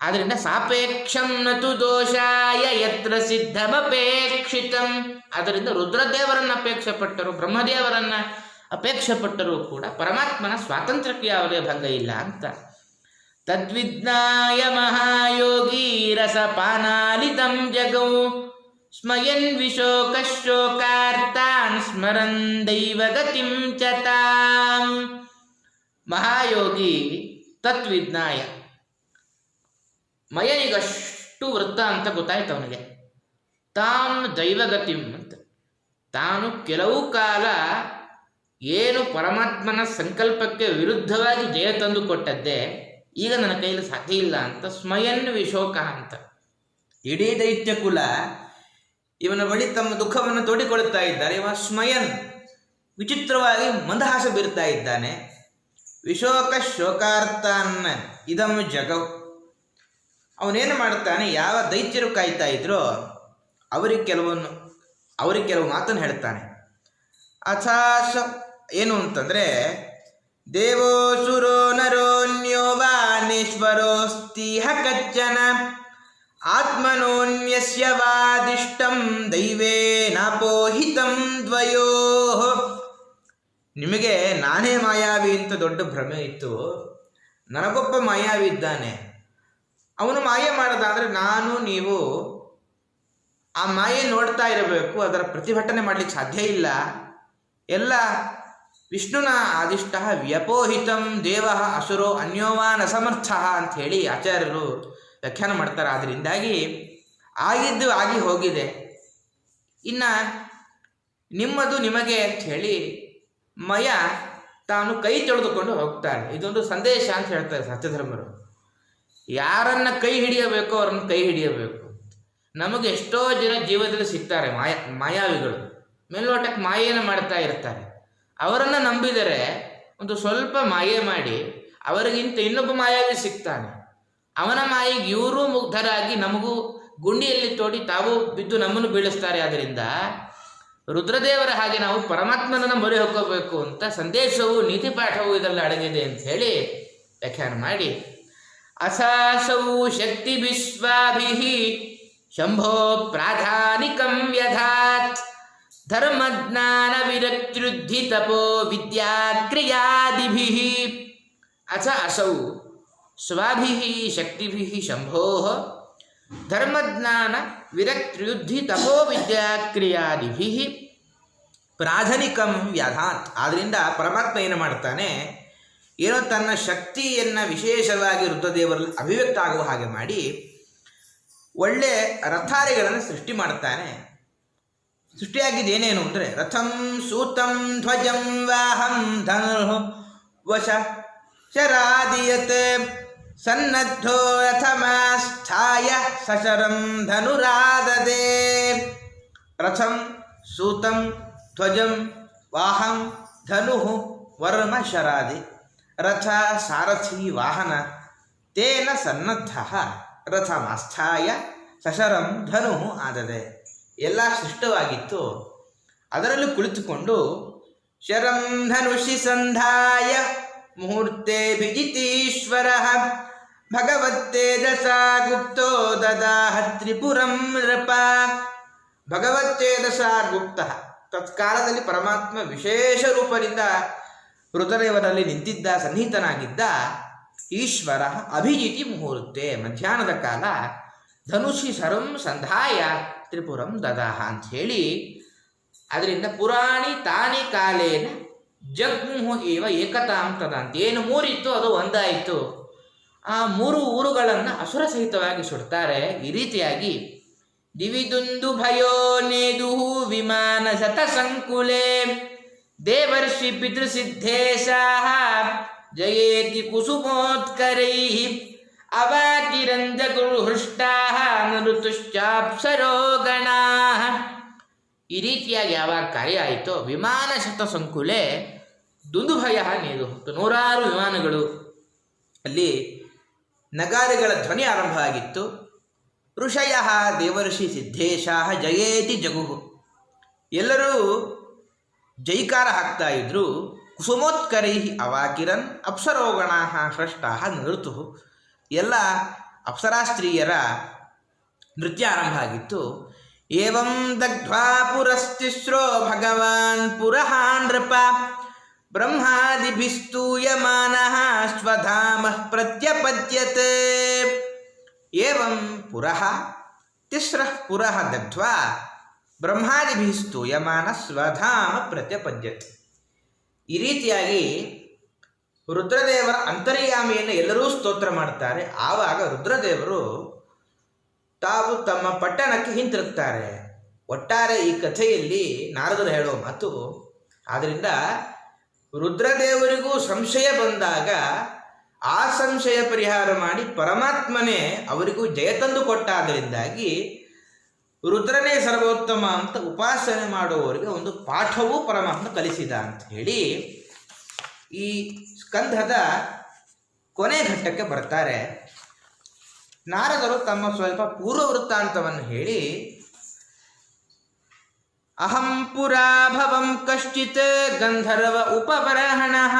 ಆದ್ದರಿಂದ ಸಾಪೇಕ್ಷಂ ನತು ದೋಷಾಯ ಯತ್ರ ಸಿದ್ಧಮಪೇಕ್ಷಿತಂ, ಅದರಿಂದ ರುದ್ರದೇವರನ್ನು ಅಪೇಕ್ಷೆ ಪಟ್ಟರು, ಬ್ರಹ್ಮದೇವರನ್ನ ಅಪೇಕ್ಷೆ ಪಟ್ಟರೂ ಕೂಡ ಪರಮಾತ್ಮನ ಸ್ವಾತಂತ್ರ್ಯಕ್ಕೆ ಯಾವುದೇ ಭಂಗ ಇಲ್ಲ ಅಂತ. ತದ್ವಿಜ್ಞಾಯ ಮಹಾಯೋಗಿ ರಸಪಾನಾಲಿತಂ ಜಗೌ ಸ್ಮಯನ್ ವಿಶೋಕಶೋಕಾರ್ತಾನ್ ಸ್ಮರನ್ ದೈವ ಗತಿಂ ಚ ತಾಂ. ಮಹಾಯೋಗಿ ತತ್ವಿಜ್ಞಾಯ, ಮಯನಿಗಷ್ಟು ವೃತ್ತ ಅಂತ ಗೊತ್ತಾಯ್ತು ಅವನಿಗೆ. ತಾಂ ದೈವಗತಿಂ ಅಂತ, ತಾನು ಕೆಲವು ಕಾಲ ಏನು ಪರಮಾತ್ಮನ ಸಂಕಲ್ಪಕ್ಕೆ ವಿರುದ್ಧವಾಗಿ ಜಯ ತಂದು ಕೊಟ್ಟದ್ದೇ ಈಗ ನನ್ನ ಕೈಯಲ್ಲಿ ಸಾಧ್ಯ ಇಲ್ಲ ಅಂತ ಸ್ಮಯನ್ ವಿಶೋಕ ಅಂತ. ಇಡೀ ದೈತ್ಯ ಕುಲ ಇವನ ಬಳಿ ತಮ್ಮ ದುಃಖವನ್ನು ತೋಡಿಕೊಳ್ಳುತ್ತಾ ಇದ್ದಾರೆ. ಇವ ಸ್ಮಯನ್ ವಿಚಿತ್ರವಾಗಿ ಮಂದಹಾಸ ಬೀರ್ತಾ ಇದ್ದಾನೆ. ವಿಶೋಕ ಶೋಕಾರ್ಥಾನ್ನ ಇದಂ ಜಗವ್, ಅವನೇನು ಮಾಡ್ತಾನೆ, ಯಾವ ದೈತ್ಯರು ಕಾಯ್ತಾ ಇದ್ರೋ ಅವರಿಗೆ ಕೆಲವು ಮಾತನ್ನು ಹೇಳ್ತಾನೆ. ಅಥಾಸ ಏನು ಅಂತಂದರೆ, ದೇವೋಸುರೋ ನರೋನ್ಯೋ ವಾನೇಶ್ವರೋಸ್ತಿಹ ಕಚ್ಚನ ಆತ್ಮನೋನ್ಯಸ್ಯ ವಾದಿಷ್ಟಂ ದೈವೇನಾಪೋಹಿತಂ ದ್ವಯೋಃ. ನಿಮಗೆ ನಾನೇ ಮಾಯಾವಿ ಅಂತ ದೊಡ್ಡ ಭ್ರಮೆ ಇತ್ತು. ನನಗೊಬ್ಬ ಮಾಯಾವಿ ಇದ್ದಾನೆ, ಅವನು ಮಾಯೆ ಮಾಡದಾದರೆ ನಾನು ನೀವು ಆ ಮಾಯೆ ನೋಡ್ತಾ ಇರಬೇಕು, ಅದರ ಪ್ರತಿಭಟನೆ ಮಾಡಲಿಕ್ಕೆ ಸಾಧ್ಯ ಇಲ್ಲ. ಎಲ್ಲ ವಿಷ್ಣುನ ಆದಿಷ್ಟ ವ್ಯಪೋಹಿತಂ ದೇವ ಅಸುರೋ ಅನ್ಯೋವಾನ್ ಅಸಮರ್ಥ ಅಂಥೇಳಿ ಆಚಾರ್ಯರು ವ್ಯಾಖ್ಯಾನ ಮಾಡ್ತಾರೆ. ಅದರಿಂದಾಗಿ ಆಗಿದ್ದು ಆಗಿ ಹೋಗಿದೆ, ಇನ್ನು ನಿಮ್ಮದು ನಿಮಗೆ ಅಂಥೇಳಿ ಮಯ ತಾನು ಕೈ ತೊಳೆದುಕೊಂಡು ಹೋಗ್ತಾನೆ. ಇದೊಂದು ಸಂದೇಶ ಅಂತ ಹೇಳ್ತಾರೆ ಸತ್ಯಧರ್ಮರು. ಯಾರನ್ನು ಕೈ ಹಿಡಿಯಬೇಕು ಅವ್ರನ್ನ ಕೈ ಹಿಡಿಯಬೇಕು. ನಮಗೆ ಎಷ್ಟೋ ಜನ ಜೀವನದಲ್ಲಿ ಸಿಗ್ತಾರೆ ಮಾಯಾವಿಗಳು, ಮೇಲ್ನೋಟಕ್ಕೆ ಮಾಯೇನ ಮಾಡ್ತಾ ಇರ್ತಾರೆ. ಅವರನ್ನು ನಂಬಿದರೆ ಒಂದು ಸ್ವಲ್ಪ ಮಾಯೆ ಮಾಡಿ ಅವರಿಗಿಂತ ಇನ್ನೊಬ್ಬ ಮಾಯಾವಿ ಸಿಗ್ತಾನೆ. ಅವನ ಮಾಯಿಗೆ ಇವರೂ ಮುಗ್ಧರಾಗಿ ನಮಗೂ ಗುಂಡಿಯಲ್ಲಿ ತೋಡಿ ತಾವು ಬಿದ್ದು ನಮ್ಮನ್ನು ಬೀಳಿಸ್ತಾರೆ. ಆದ್ದರಿಂದ ರುದ್ರದೇವರ ಹಾಗೆ ನಾವು ಪರಮಾತ್ಮನನ್ನು ಮೊರೆ ಹೋಗಬೇಕು ಅಂತ ಸಂದೇಶವು ನೀತಿಪಾಠವು ಇದರಲ್ಲಿ ಅಡಗಿದೆ ಅಂತ ಹೇಳಿ ವ್ಯಾಖ್ಯಾನ ಮಾಡಿ, ಅಸಾಸೌ ಶಕ್ತಿ ವಿಶ್ವಾಭಿ ಶಂಭೋ ಪ್ರಾಧಾನಿಕಂ ವ್ಯಧಾತ್ ಧರ್ಮಜ್ಞಾನ ವಿರಕ್ತೃದ್ಧಿ ತಪೋ ವಿದ್ಯಾಕ್ರಿಯಾದಿಭಿಃ ಅಥ ಅಸೌ ಸ್ವಾಭಿಃ ಶಕ್ತಿಭಿಃ ಶಂಭೋಃ ಧರ್ಮಜ್ಞಾನ ವಿರಕ್ತೃದ್ಧಿ ತಪೋ ವಿದ್ಯಾಕ್ರಿಯಾದಿಭಿಃ ಪ್ರಾಧಾನಿಕಂ ವ್ಯಧಾತ್. ಆದ್ದರಿಂದ ಪರಮಾತ್ಮ ಏನು ಮಾಡ್ತಾನೆ, ಏನೋ ತನ್ನ ಶಕ್ತಿಯನ್ನು ವಿಶೇಷವಾಗಿ ರುದ್ರದೇವರಲ್ಲಿ ಅಭಿವ್ಯಕ್ತ ಆಗುವ ಹಾಗೆ ಮಾಡಿ ಒಳ್ಳೆ ರಥಾರಿಗಳನ್ನು ಸೃಷ್ಟಿ ಮಾಡ್ತಾನೆ. ಸೃಷ್ಟಿಯಾಗಿದ್ದೇನೇನು ಅಂದರೆ ರಥಂ ಸೂತಂ ಧ್ವಜಂ ವಾಹಂ ಧನು ವಶ ಶರಾದಿಯತ್ ಸನ್ನದ್ಧೋ ರಥಮಾಸ್ಥಾಯ ಸಶರಂ ಧನುರಾದದೆ. ರಥಂ ಸೂತಂ ಧ್ವಜಂ ವಾಹಂ ಧನು ವರ್ಮ ಶರಾದಿ. ರಥ ಸಾರಥಿ ವಾಹನ ತೇನ ಸನ್ನದ್ಧ ರಥಮಾಸ್ಥಾಯ ಸಶರಂ ಧನು ಆದದೆ. ಎಲ್ಲ ಸೃಷ್ಟವಾಗಿತ್ತು. ಅದರಲ್ಲೂ ಕುಳಿತುಕೊಂಡು ಶರಂ ಧನುಷಿ ಸಂಧಾಯ ಮುಹೂರ್ತೆ ವಿಜಿತೀಶ್ವರ ಭಗವತ್ತೇಜಸಾ ಗುಪ್ತೋ ದದಾಹ ತ್ರಿಪುರಂ ನೃಪ. ಭಗವತ್ತೇಜಸಾ ಗುಪ್ತ, ತತ್ಕಾಲದಲ್ಲಿ ಪರಮಾತ್ಮ ವಿಶೇಷ ರೂಪದಿಂದ ರುದ್ರದೇವರಲ್ಲಿ ನಿಂತಿದ್ದ, ಸನ್ನಿಹಿತನಾಗಿದ್ದ ಈಶ್ವರ ಅಭಿಜಿತಿ ಮುಹೂರ್ತೆ, ಮಧ್ಯಾಹ್ನದ ಕಾಲ ಧನುಷಿ ಶರಂ ಸಂಧಾಯ ತ್ರಿಪುರಂ ದದಾಹ ಅಂತ ಹೇಳಿ, ಅದರಿಂದ ಪುರಾಣಿ ತಾನಿ ಕಾಲೇನ ಜಗ್ಮುಹು ಏವ ಏಕತಾಂ ತದ ಅಂತ ಏನು ಮೂರಿತ್ತು ಅದು ಒಂದಾಯಿತು. ಆ ಮೂರು ಊರುಗಳನ್ನು ಅಸುರ ಸಹಿತವಾಗಿ ಸುಡ್ತಾರೆ. ಈ ರೀತಿಯಾಗಿ ದಿವಿದುಂದು ಭಯೋ ನೇದು ವಿಮಾನ ಶತ ಸಂಕುಲೆ ದೇವರ್ಷಿ ಪಿತೃಸಿದ್ಧೇಶಾಃ ಜಯೇತಿ ಕುಸುಮೋತ್ಕರೈ ಅವಾಕಿರಂಜ ಗುರುಹೃಷ್ಟಾಃ ನೃತುಶ್ಚಾಪ್ಸರೋ ಗಣಾಃ. ಈ ರೀತಿಯಾಗಿ ಯಾವಾಗ ಕಾರ್ಯ ಆಯಿತೋ ವಿಮಾನ ಶತ ಸಂಕುಲೆ ದುಂದುಭಯ ನೇದು, ನೂರಾರು ವಿಮಾನಗಳು ಅಲ್ಲಿ ನಗಾರಿಗಳ ಧ್ವನಿ ಆರಂಭ ಆಗಿತ್ತು. ಋಷಯ ದೇವರ್ಷಿ ಸಿದ್ಧೇಶಾಃ ಜಯೇತಿ ಜಗುಹು, ಎಲ್ಲರೂ ಜೈಕಾರ ಹಾಕ್ತಾ ಇದ್ರು. ಕುಸುಮೋತ್ಕರೈ ಅವಾಕಿರನ್ ಅಪ್ಸರೋಗಣಾ ಹೃಷ್ಟಾ ನೃತು, ಎಲ್ಲ ಅಪ್ಸರಾಸ್ತ್ರೀಯರ ನೃತ್ಯ ಆರಂಭ ಆಗಿತ್ತು. ಏವಂ ದಗ್ಧ್ವಾ ಪುರಸ್ತಿಸ್ರೋ ಭಗವಾನ್ ಪುರಃ ನೃಪ ಬ್ರಹ್ಮಾದಿಭಿಸ್ತೂಯಮಾನಃ ಸ್ವಧಾಮಃ ಪ್ರತ್ಯಪದ್ಯತೆ. ಏವಂ ಪುರಃ ತಿಸ್ರಃ ಪುರಃ ದಗ್ಧ್ವಾ ಬ್ರಹ್ಮಾದಿಭಿಃ ಸ್ತೂಯಮಾನಃ ಸ್ವಧಾಮ ಪ್ರತ್ಯಪದ್ಯತೆ. ಈ ರೀತಿಯಾಗಿ ರುದ್ರದೇವರ ಅಂತರ್ಯಾಮಿಯನ್ನು ಎಲ್ಲರೂ ಸ್ತೋತ್ರ ಮಾಡ್ತಾರೆ. ಆವಾಗ ರುದ್ರದೇವರು ತಾವು ತಮ್ಮ ಪಟ್ಟಣಕ್ಕೆ ಹಿಂತಿರುಗ್ತಾರೆ. ಒಟ್ಟಾರೆ ಈ ಕಥೆಯಲ್ಲಿ ನಾರದರು ಹೇಳೋ ಮಾತು, ಆದ್ದರಿಂದ ರುದ್ರದೇವರಿಗೂ ಸಂಶಯ ಬಂದಾಗ ಆ ಸಂಶಯ ಪರಿಹಾರ ಮಾಡಿ ಪರಮಾತ್ಮನೇ ಅವರಿಗೂ ಜಯ ತಂದು ಕೊಟ್ಟಾದ್ದರಿಂದಾಗಿ ರುದ್ರನೇ ಸರ್ವೋತ್ತಮ ಅಂತ ಉಪಾಸನೆ ಮಾಡುವವರಿಗೆ ಒಂದು ಪಾಠವೂ ಪರಮಾತ್ಮ ಕಲಿಸಿದ ಅಂತ ಹೇಳಿ ಈ ಸ್ಕಂಧದ ಕೊನೆ ಘಟ್ಟಕ್ಕೆ ಬರ್ತಾರೆ. ನಾರದರು ತಮ್ಮ ಸ್ವಲ್ಪ ಪೂರ್ವ ವೃತ್ತಾಂತವನ್ನು ಹೇಳಿ, ಅಹಂ ಪುರಾಭವಂ ಕಶ್ಚಿತ್ ಗಂಧರ್ವ ಉಪಬರಹಣಃ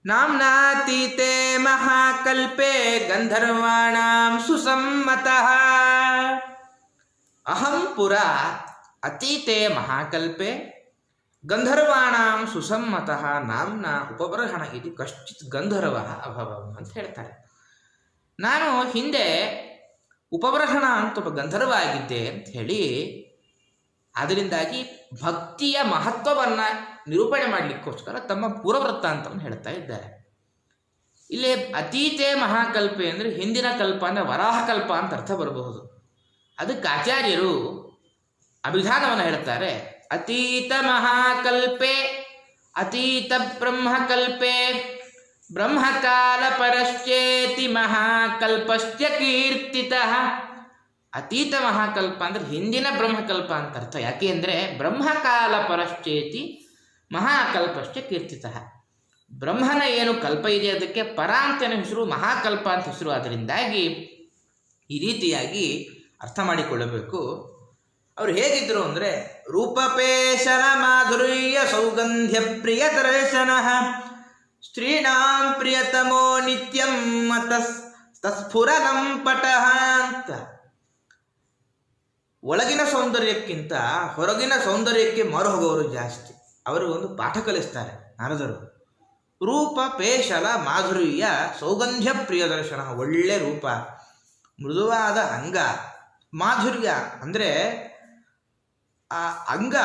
ನಾಮ್ನಾತೀತೆ ಮಹಾಕಲ್ಪೆ ಗಂಧರ್ವಾಣಾಂ ಸುಸಮ್ಮತಃ. ಅಹಂ ಪುರ ಅತೀತೆ ಮಹಾಕಲ್ಪೆ ಗಂಧರ್ವಾಣಾಂ ಸುಸಮ್ಮತಃ ನಾಮ್ನ ಉಪಬರಹಣ ಇದು ಕಶ್ಚಿತ್ ಗಂಧರ್ವ ಅಭವಂ ಅಂತ ಹೇಳ್ತಾರೆ. ನಾನು ಹಿಂದೆ ಉಪಬರಹಣ ಅಂತ ಒಬ್ಬ ಗಂಧರ್ವ ಆಗಿದ್ದೆ ಅಂತ ಹೇಳಿ, ಅದರಿಂದಾಗಿ ಭಕ್ತಿಯ ಮಹತ್ವವನ್ನು ನಿರೂಪಣೆ ಮಾಡಲಿಕ್ಕೋಸ್ಕರ ತಮ್ಮ ಪೂರ್ವವೃತ್ತಾಂತವನ್ನು ಹೇಳ್ತಾ ಇದ್ದಾರೆ. ಇಲ್ಲಿ ಅತೀತೆ ಮಹಾಕಲ್ಪೆ ಅಂದರೆ ಹಿಂದಿನ ಕಲ್ಪ ಅಂದರೆ ವರಾಹ ಕಲ್ಪ ಅಂತ ಅರ್ಥ ಬರಬಹುದು. ಅದಕ್ಕೆ ಆಚಾರ್ಯರು ಅಭಿಧಾನವನ್ನು ಹೇಳ್ತಾರೆ. ಅತೀತ ಮಹಾಕಲ್ಪೆ ಅತೀತ ಬ್ರಹ್ಮಕಲ್ಪೆ ಬ್ರಹ್ಮಕಾಲ ಪರಶ್ಚೇತಿ ಮಹಾಕಲ್ಪಶ್ಚ ಕೀರ್ತಿತಃ. ಅತೀತ ಮಹಾಕಲ್ಪ ಅಂದರೆ ಹಿಂದಿನ ಬ್ರಹ್ಮಕಲ್ಪ ಅಂತ ಅರ್ಥ. ಯಾಕೆ ಅಂದರೆ ಬ್ರಹ್ಮಕಾಲ ಪರಶ್ಚೇತಿ ಮಹಾಕಲ್ಪಶ್ಚ ಕೀರ್ತಿತಃ. ಬ್ರಹ್ಮನ ಏನು ಕಲ್ಪ ಇದೆ ಅದಕ್ಕೆ ಪರ ಅಂತಲೇ ಹೆಸರು, ಮಹಾಕಲ್ಪ ಅಂತ ಹೆಸರು. ಅದರಿಂದಾಗಿ ಈ ರೀತಿಯಾಗಿ ಅರ್ಥ ಮಾಡಿಕೊಳ್ಳಬೇಕು. ಅವರು ಹೇಗಿದ್ದರು ಅಂದರೆ, ರೂಪಪೇಶನ ಮಾಧುರ್ಯ ಸೌಗಂಧ್ಯ ಪ್ರಿಯ ದರ್ಶನ ಸ್ತ್ರೀಣಾಂ ಪ್ರಿಯತಮೋ ನಿತ್ಯಂ ತಸ್ಫುರನಂ ಪಟಃ ಅಂತ. ಒಳಗಿನ ಸೌಂದರ್ಯಕ್ಕಿಂತ ಹೊರಗಿನ ಸೌಂದರ್ಯಕ್ಕೆ ಮಾರು ಹೋಗೋರು ಜಾಸ್ತಿ. ಅವರು ಒಂದು ಪಾಠ ಕಲಿಸ್ತಾರೆ ನಾರದರು. ರೂಪ ಪೇಶಲ ಮಾಧುರ್ಯ ಸೌಗಂಧ್ಯ ಪ್ರಿಯ ದರ್ಶನ. ಒಳ್ಳೆ ರೂಪ, ಮೃದುವಾದ ಅಂಗ, ಮಾಧುರ್ಯ ಅಂದರೆ ಆ ಅಂಗ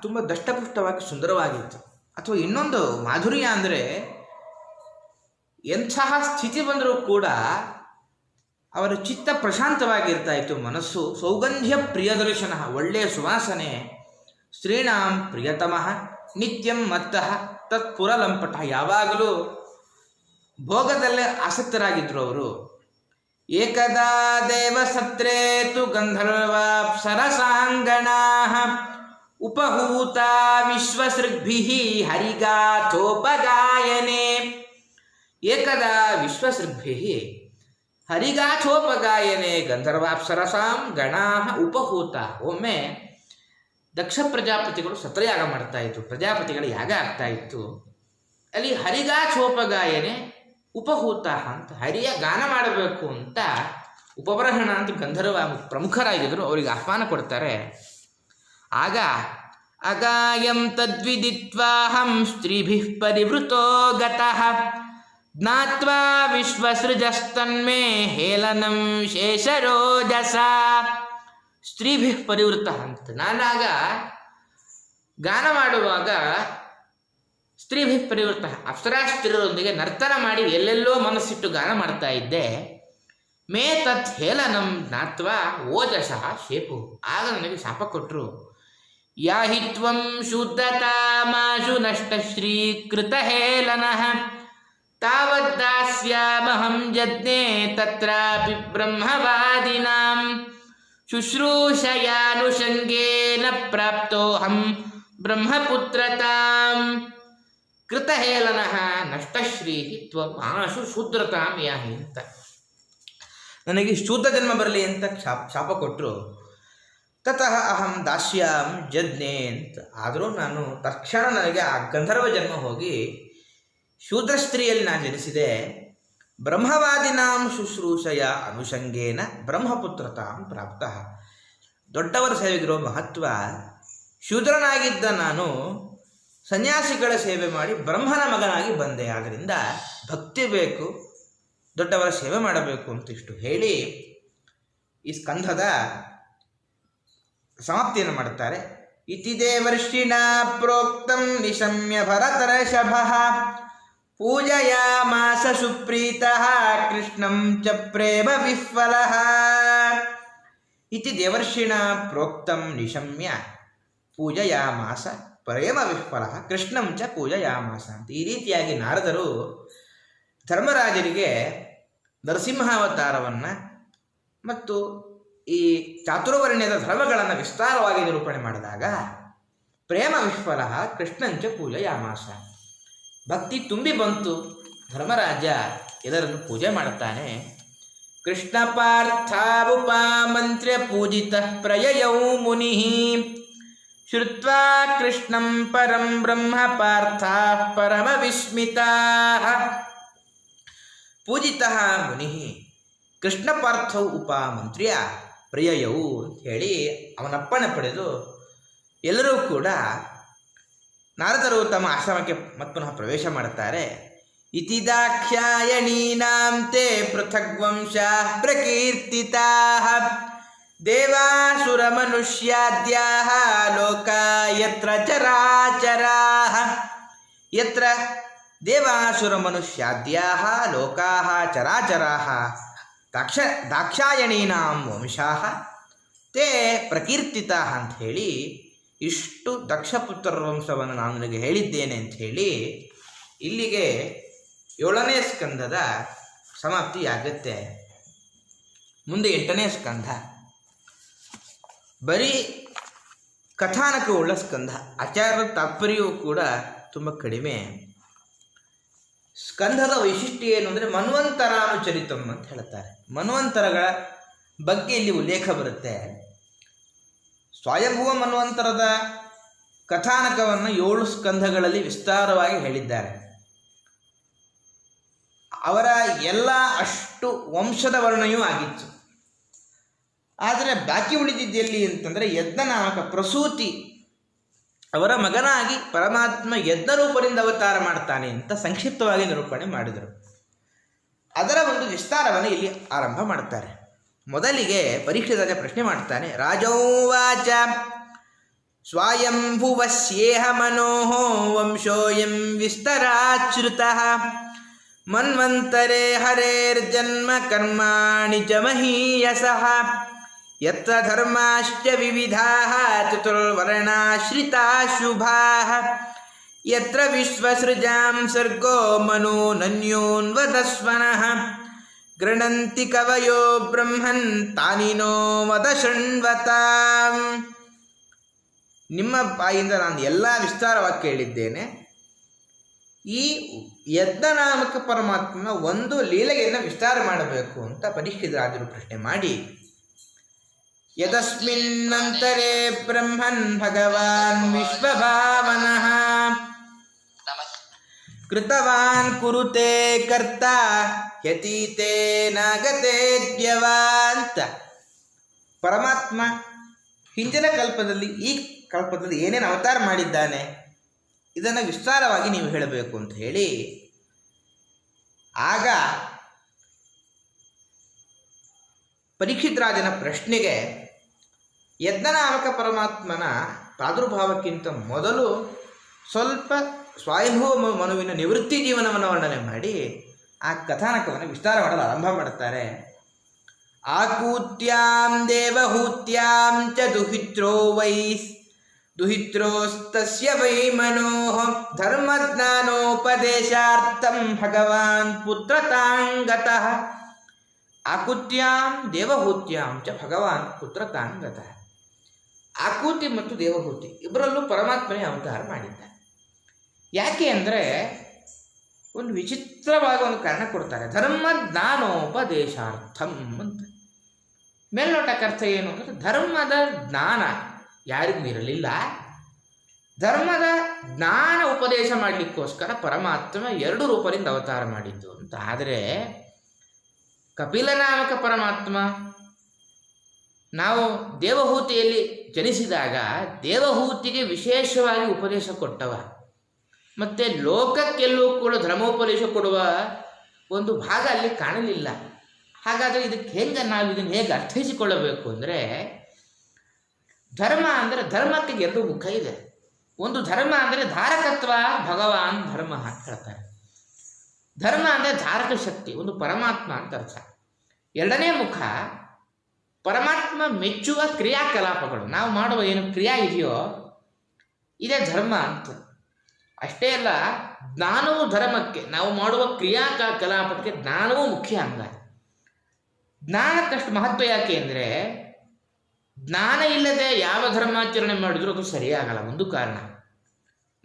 ತುಂಬ ದಷ್ಟಪುಷ್ಟವಾಗಿ ಸುಂದರವಾಗಿತ್ತು. ಅಥವಾ ಇನ್ನೊಂದು ಮಾಧುರ್ಯ ಅಂದರೆ ಎಂತಹ ಸ್ಥಿತಿ ಬಂದರೂ ಕೂಡ ಅವರ ಚಿತ್ತ ಪ್ರಶಾಂತವಾಗಿರ್ತಾ ಇತ್ತು, ಮನಸ್ಸು. ಸೌಗಂಧ್ಯ ಪ್ರಿಯದರ್ಶನ, ಒಳ್ಳೆಯ ಸುವಾಸನೆ. ಸ್ತ್ರೀಣಾಂ ಪ್ರಿಯತಮಃ ನಿತ್ಯಂ ಮತ್ತಃ ತತ್ಪುರಲಂಪಟ, ಯಾವಾಗಲೂ ಭೋಗದಲ್ಲೇ ಆಸಕ್ತರಾಗಿದ್ದರು ಅವರು. ಏಕದಾ ದೇವಸತ್ರೇ ತು ಗಂಧರ್ವಾಪ್ಸರಸಾಂಗಣಾಃ ಉಪಹೂತ ವಿಶ್ವಸೃಗ್ಭಿಃ ಹರಿಗಾಥೋಪಗಾಯನೆ. ಏಕದಾ ವಿಶ್ವಸೃಗ್ಭಿಃ ಹರಿಗಾಥೋಪಗಾಯನೆ ಗಂಧರ್ವಾಪ್ಸರಸಾಂ ಗಣಾಃ ಉಪಹೂತ. ಒಮ್ಮೆ ದಕ್ಷ ಪ್ರಜಾಪತಿಗಳು ಸತ್ರಯಾಗ ಮಾಡ್ತಾ ಇತ್ತು, ಪ್ರಜಾಪತಿಗಳ ಯಾಗ ಆಗ್ತಾ ಇತ್ತು. ಅಲ್ಲಿ ಹರಿಗಾಥೋಪಗಾಯನೆ ಉಪಹೂತ ಅಂತ, ಹರಿಯ ಗಾನ ಮಾಡಬೇಕು ಅಂತ ಉಪಬ್ರಹಣ ಅಂತ ಗಂಧರ್ವ ಪ್ರಮುಖರಾಗಿದ್ದರು, ಅವರಿಗೆ ಆಹ್ವಾನ ಕೊಡ್ತಾರೆ. ಆಗ ಅಗಾಯಂ ತದ್ವಿದಿತ್ವಾಹಂ ಸ್ತ್ರೀಭಿಃ ಪರಿವೃತೋ ಗತಃ ಜ್ಞಾತ್ವಾ ವಿಶ್ವಸೃಜಸ್ತನ್ಮೇ ಹೇಲನಂ ಶೇಷರೋಜಸ. ಸ್ತ್ರೀಭಿಃ ಪರಿವೃತ ಅಂತ, ನಾನಾಗ ಗಾನ ಮಾಡುವಾಗ ಸ್ತ್ರೀಭಿಃ ಪರಿವೃತ, ಅಪ್ಸರಾ ಸ್ತ್ರೀಯರೊಂದಿಗೆ ನರ್ತನ ಮಾಡಿ ಎಲ್ಲೆಲ್ಲೋ ಮನಸ್ಸಿಟ್ಟು ಗಾನ ಮಾಡ್ತಾ ಇದ್ದೆ. ಮೇ ತತ್ ಹೇಲನಂ ಜ್ಞಾತ್ವಾ ಓಜಸಃ ಶೇಪು. ಆಗ ನನಗೆ ಶಾಪ ಕೊಟ್ಟರು. ಯಾಹಿ ತ್ವಂ ಶುದ್ಧತಾಮಾಶು ನಷ್ಟಶ್ರೀ ಕೃತ ಹೇಲನಃ ತಾವದ್ದಾಸ್ಯಾಮಹಂ ಯಜ್ಞೆ ತತ್ರಾಪಿ ಬ್ರಹ್ಮವಾದಿನಾಂ ಶುಶ್ರೂಷಯಾನುಷಂಗೇನ ಪ್ರಾಪ್ತೋಹಂ ಬ್ರಹ್ಮಪುತ್ರತಾಂ ಕೃತಹೇಲನಃ ನಷ್ಟಶ್ರೀ ತ್ವಂ ಆಶು ಶೂದ್ರತಾಂ ಯಾಹಿ ಅಂತ. ನನಗೆ ಶೂದ್ರ ಜನ್ಮ ಬರಲಿ ಅಂತ ಶಾಪ ಕೊಟ್ಟರು. ತತಃ ಅಹಂ ದಾಸ್ಯಾಂ ಯಜ್ಞೆ ಅಂತ. ಆದರೂ ನಾನು ತಕ್ಷಣ ನನಗೆ ಆ ಗಂಧರ್ವ ಜನ್ಮ ಹೋಗಿ ಶೂದ್ರ ಸ್ತ್ರೀಯಲ್ಲಿ ನಾನು ಜನಿಸಿದೆ. ಬ್ರಹ್ಮವಾದಿನಾಂ ಶುಶ್ರೂಷಯ ಅನುಷಂಗೇನ ಬ್ರಹ್ಮಪುತ್ರತಾಂ ಪ್ರಾಪ್ತ. ದೊಡ್ಡವರ ಸೇವೆಗಿರೋ ಮಹತ್ವ. ಶೂದ್ರನಾಗಿದ್ದ ನಾನು ಸನ್ಯಾಸಿಗಳ ಸೇವೆ ಮಾಡಿ ಬ್ರಹ್ಮನ ಮಗನಾಗಿ ಬಂದೆ. ಆದ್ದರಿಂದ ಭಕ್ತಿ ಬೇಕು, ದೊಡ್ಡವರ ಸೇವೆ ಮಾಡಬೇಕು ಅಂತ ಇಷ್ಟು ಹೇಳಿ ಈ ಸ್ಕಂಧದ ಸಮಾಪ್ತಿಯನ್ನು ಮಾಡುತ್ತಾರೆ. ಇತಿ ದೇವರ್ಷಿಣಾ ಪ್ರೋಕ್ತಂ ನಿಶಮ್ಯ ಭರತರ್ಷಭಃ ಪೂಜಯಾಮಾಸ ಸುಪ್ರೀತಃ ಕೃಷ್ಣಂ ಚ ಪ್ರೇಮ ವಿಹ್ವಲಃ. ಇತಿ ದೇವರ್ಷಿಣಾ ಪ್ರೋಕ್ತಂ ನಿಶಮ್ಯ ಪೂಜಯಾಮಾಸ ಪ್ರೇಮ ವಿಹ್ವಲಃ ಕೃಷ್ಣಂ ಚ ಪೂಜಯಾಮಾಸ ಅಂತ. ಈ ರೀತಿಯಾಗಿ ನಾರದರು ಧರ್ಮರಾಜರಿಗೆ ನರಸಿಂಹಾವತಾರವನ್ನು ಮತ್ತು ಈ ಚಾತುರ್ವರ್ಣ್ಯದ ಧರ್ಮಗಳನ್ನು ವಿಸ್ತಾರವಾಗಿ ನಿರೂಪಣೆ ಮಾಡಿದಾಗ ಪ್ರೇಮ ವಿಹ್ವಲಃ ಕೃಷ್ಣಂಚ ಪೂಜಯಾಮಾಸ, ಭಕ್ತಿ ತುಂಬಿ ಬಂತು. ಧರ್ಮರಾಜ ಎಲ್ಲರನ್ನು ಪೂಜೆ ಮಾಡುತ್ತಾನೆ. ಕೃಷ್ಣ ಪಾರ್ಥಾವುಪಾಮಂತ್ರ್ಯ ಪೂಜಿತಃ ಪ್ರಯಯೌ ಮುನಿಃ ಶ್ರುತ್ವಾ ಕೃಷ್ಣಂ ಪರಂ ಬ್ರಹ್ಮ ಪಾರ್ಥಾಃ ಪರಮ ವಿಸ್ಮಿತಾಃ. ಪೂಜಿತಃ ಮುನಿಃ ಕೃಷ್ಣ ಪಾರ್ಥೌ ಉಪಮಂತ್ರ್ಯ ಪ್ರಿಯಯೌ ಅಂತ ಹೇಳಿ ಅವನಪ್ಪಣೆ ಪಡೆದು ಎಲ್ಲರೂ ಕೂಡ ನಾರದರು ತಮ್ಮ ಆಶ್ರಮಕ್ಕೆ ಮತ್ಪುನಃ ಪ್ರವೇಶ ಮಾಡುತ್ತಾರೆ. ಇತಿ ದಾಕ್ಷಾಯಣೀನಾಂ ತೇ ಪೃಥಗ್ವಂಶಾಃ ಪ್ರಕೀರ್ತಿತಾಃ ದೇವಾಸುರಮನುಷ್ಯಾದ್ಯಾಃ ಲೋಕಾಃ ಯತ್ರ ಚರಾಚರಾಃ. ಯತ್ರ ದೇವಾಸುರಮನುಷ್ಯಾದ್ಯಾಃ ಲೋಕಾಃ ಚರಾಚರಾಃ ದಾಕ್ಷಾಯಣೀನಾಂ ವಂಶಾಃ ತೇ ಪ್ರಕೀರ್ತಿತಾಃ ಅಂತ ಹೇಳಿ ಇಷ್ಟು ದಕ್ಷಪುತ್ರರ ವಂಶವನ್ನು ನಾನು ನಿನಗೆ ಹೇಳಿದ್ದೇನೆ ಅಂತ ಹೇಳಿ ಇಲ್ಲಿಗೆ 7ನೇ ಸ್ಕಂದದ ಸಮಾಪ್ತಿಯಾಗುತ್ತೆ. ಮುಂದೆ 8ನೇ ಸ್ಕಂದ. ಬರೀ ಕಥಾನಕವುಳ್ಳ ಸ್ಕಂಧ. ಆಚಾರ್ಯರ ತಾತ್ಪರ್ಯವೂ ಕೂಡ ತುಂಬ ಕಡಿಮೆ. ಸ್ಕಂಧದ ವೈಶಿಷ್ಟ್ಯ ಏನು ಅಂದರೆ ಮನ್ವಂತರಾನುಚರಿತಂ ಅಂತ ಹೇಳ್ತಾರೆ. ಮನ್ವಂತರಗಳ ಬಗ್ಗೆ ಇಲ್ಲಿ ಉಲ್ಲೇಖ ಬರುತ್ತೆ. ಸ್ವಯಂಭುವ ಮನ್ವಂತರದ ಕಥಾನಕವನ್ನು 7 ಸ್ಕಂಧಗಳಲ್ಲಿ ವಿಸ್ತಾರವಾಗಿ ಹೇಳಿದ್ದಾರೆ. ಅವರ ಎಲ್ಲ ಅಷ್ಟು ವಂಶದ ವರ್ಣನೆಯೂ ಆಗಿತ್ತು. ಆದರೆ ಬಾಕಿ ಉಳಿದಿದ್ದೆಲ್ಲಿ ಅಂತಂದರೆ ಯಜ್ಞನಾಮಕ ಪ್ರಸೂತಿ, ಅವರ ಮಗನಾಗಿ ಪರಮಾತ್ಮ ಯಜ್ಞರೂಪದಿಂದ ಅವತಾರ ಮಾಡ್ತಾನೆ ಅಂತ ಸಂಕ್ಷಿಪ್ತವಾಗಿ ನಿರೂಪಣೆ ಮಾಡಿದರು. ಅದರ ಒಂದು ವಿಸ್ತಾರವನ್ನು ಇಲ್ಲಿ ಆರಂಭ ಮಾಡ್ತಾರೆ. ಮೊದಲಿಗೆ ಪರೀಕ್ಷಿತ ಪ್ರಶ್ನೆ ಮಾಡ್ತಾನೆ. ರಾಜೋವಾಚ ಸ್ವಯಂಭುವಸ್ಯೇಹ ಮನೋಃ ವಂಶೋಯಂ ವಿಸ್ತರಾಚ್ಯುತಃ ಮನ್ವಂತರೆ ಹರೇರ್ಜನ್ಮ ಕರ್ಮಾಣಿ ಚ ಮಹೀಯಸಃ ಯತ್ರ ಧರ್ಮಾಶ್ಚ ವಿವಿಧಾಃ ಚತುರ್ವರ್ಣಾಶ್ರಿತಾಃ ಶುಭಾಃ ಯತ್ರ ವಿಶ್ವಸೃಜಾಂ ಸರ್ಗೋ ಮನೋ ನನ್ಯೋನ್ವದಸ್ವನಃ ಗೃಣಂತಿ ಕವಯೋ ಬ್ರಹ್ಮನ್ ತಾನಿನೋ ವದ ಶೃಣ್ವತಾಂ. ನಿಮ್ಮ ಬಾಯಿಂದ ನಾನು ಎಲ್ಲ ವಿಸ್ತಾರವಾಗಿ ಕೇಳಿದ್ದೇನೆ. ಈ ಯಜ್ಞನಾಮಕ ಪರಮಾತ್ಮನ ಒಂದು ಲೀಲೆಯನ್ನು ವಿಸ್ತಾರ ಮಾಡಬೇಕು ಅಂತ ಪರೀಕ್ಷಿತರಾಜರು ಪ್ರಶ್ನೆ ಮಾಡಿ, ಯದಸ್ಮಿನ್ನಂತರೇ ಬ್ರಹ್ಮನ್ ಭಗವಾನ್ ವಿಶ್ವಭಾವನಃ ಕೃತವಾನ್ ಕುರುತೆ ಕರ್ತ ಯತೀತೆ ನಾಗತೇದ್ಯವಾ ಅಂತ ಪರಮಾತ್ಮ ಹಿಂದಿನ ಕಲ್ಪದಲ್ಲಿ ಈ ಕಲ್ಪದಲ್ಲಿ ಏನೇನು ಅವತಾರ ಮಾಡಿದ್ದಾನೆ ಇದನ್ನು ವಿಸ್ತಾರವಾಗಿ ನೀವು ಹೇಳಬೇಕು ಅಂತ ಹೇಳಿ, ಆಗ ಪರೀಕ್ಷಿತರಾಜನ ಪ್ರಶ್ನೆಗೆ ಯಜ್ಞನಾಮಕ ಪರಮಾತ್ಮನ ಪ್ರಾದುರ್ಭಾವಕ್ಕಿಂತ ಮೊದಲು ಸ್ವಲ್ಪ ಸ್ವಯಂಭುವ ಮನುವಿನ ನಿವೃತ್ತಿ ಜೀವನವನ್ನು ವರ್ಣನೆ ಮಾಡಿ ಆ ಕಥಾನಕವನ್ನು ವಿಸ್ತಾರ ಮಾಡಲು ಆರಂಭ ಮಾಡುತ್ತಾರೆ. ಆಕೂತ್ಯಾಂ ದೇವಹೂತ್ಯಾಂ ಚ ದುಹಿತ್ರೋಸ್ತಸ್ಯ ವೈ ಮನೋಃ ಧರ್ಮಜ್ಞಾನೋಪದೇಶಾರ್ಥಂ ಭಗವಾನ್ ಪುತ್ರತಾಂಗತಃ. ಆಕೂತ್ಯಾಂ ದೇವಹೂತ್ಯಾಂ ಚ ಭಗವಾನ್ ಪುತ್ರತಾಂಗತಃ. ಆಕೂತಿ ಮತ್ತು ದೇವಹೂತಿ ಇಬ್ಬರಲ್ಲೂ ಪರಮಾತ್ಮನೇ ಅವತಾರ ಮಾಡಿದ್ದಾನೆ. ಯಾಕೆ ಅಂದರೆ ಒಂದು ವಿಚಿತ್ರವಾದ ಒಂದು ಕಾರಣ ಕೊಡ್ತಾರೆ. ಧರ್ಮಜ್ಞಾನೋಪದೇಶಾರ್ಥಂ ಅಂತ. ಮೇಲ್ನೋಟಕ್ಕೆ ಅರ್ಥ ಏನು ಅಂದರೆ ಧರ್ಮದ ಜ್ಞಾನ ಯಾರಿಗೂ ಇರಲಿಲ್ಲ, ಧರ್ಮದ ಜ್ಞಾನ ಉಪದೇಶ ಮಾಡಲಿಕ್ಕೋಸ್ಕರ ಪರಮಾತ್ಮ 2 ರೂಪದಿಂದ ಅವತಾರ ಮಾಡಿದ್ದು ಅಂತ. ಆದರೆ ಕಪಿಲನಾಮಕ ಪರಮಾತ್ಮ ನಾವು ದೇವಹೂತಿಯಲ್ಲಿ ಜನಿಸಿದಾಗ ದೇವಹೂತಿಗೆ ವಿಶೇಷವಾಗಿ ಉಪದೇಶ ಕೊಟ್ಟವ, ಮತ್ತು ಲೋಕಕ್ಕೆಲ್ಲೂ ಕೂಡ ಧರ್ಮೋಪದೇಶ ಕೊಡುವ ಒಂದು ಭಾಗ ಅಲ್ಲಿ ಕಾಣಲಿಲ್ಲ. ಹಾಗಾದರೆ ಇದಕ್ಕೆ ನಾವು ಇದನ್ನು ಹೇಗೆ ಅರ್ಥೈಸಿಕೊಳ್ಳಬೇಕು ಅಂದರೆ, ಧರ್ಮ ಅಂದರೆ ಧರ್ಮಕ್ಕೆ 2 ಮುಖ ಇದೆ. ಒಂದು ಧರ್ಮ ಅಂದರೆ ಧಾರಕತ್ವ, ಭಗವಾನ್ ಧರ್ಮ ಅಂತ ಹೇಳ್ತಾರೆ. ಧರ್ಮ ಅಂದರೆ ಧಾರಕ ಶಕ್ತಿ, ಒಂದು ಪರಮಾತ್ಮ ಅಂತ ಅರ್ಥ. 2ನೇ ಮುಖ ಪರಮಾತ್ಮ ಮೆಚ್ಚುವ ಕ್ರಿಯಾಕಲಾಪಗಳು. ನಾವು ಮಾಡುವ ಏನು ಕ್ರಿಯಾ ಇದೆಯೋ ಇದೇ ಧರ್ಮ ಅಂತ. ಅಷ್ಟೇ ಅಲ್ಲ, ಜ್ಞಾನವೂ ಧರ್ಮಕ್ಕೆ, ನಾವು ಮಾಡುವ ಕ್ರಿಯಾಕಲಾಪಕ್ಕೆ ಜ್ಞಾನವೂ ಮುಖ್ಯ ಅಂಗ. ಜ್ಞಾನಕ್ಕಷ್ಟು ಮಹತ್ವ ಯಾಕೆ ಅಂದರೆ, ಜ್ಞಾನ ಇಲ್ಲದೆ ಯಾವ ಧರ್ಮಾಚರಣೆ ಮಾಡಿದರೂ ಅದು ಸರಿಯಾಗಲ್ಲ, ಒಂದು ಕಾರಣ.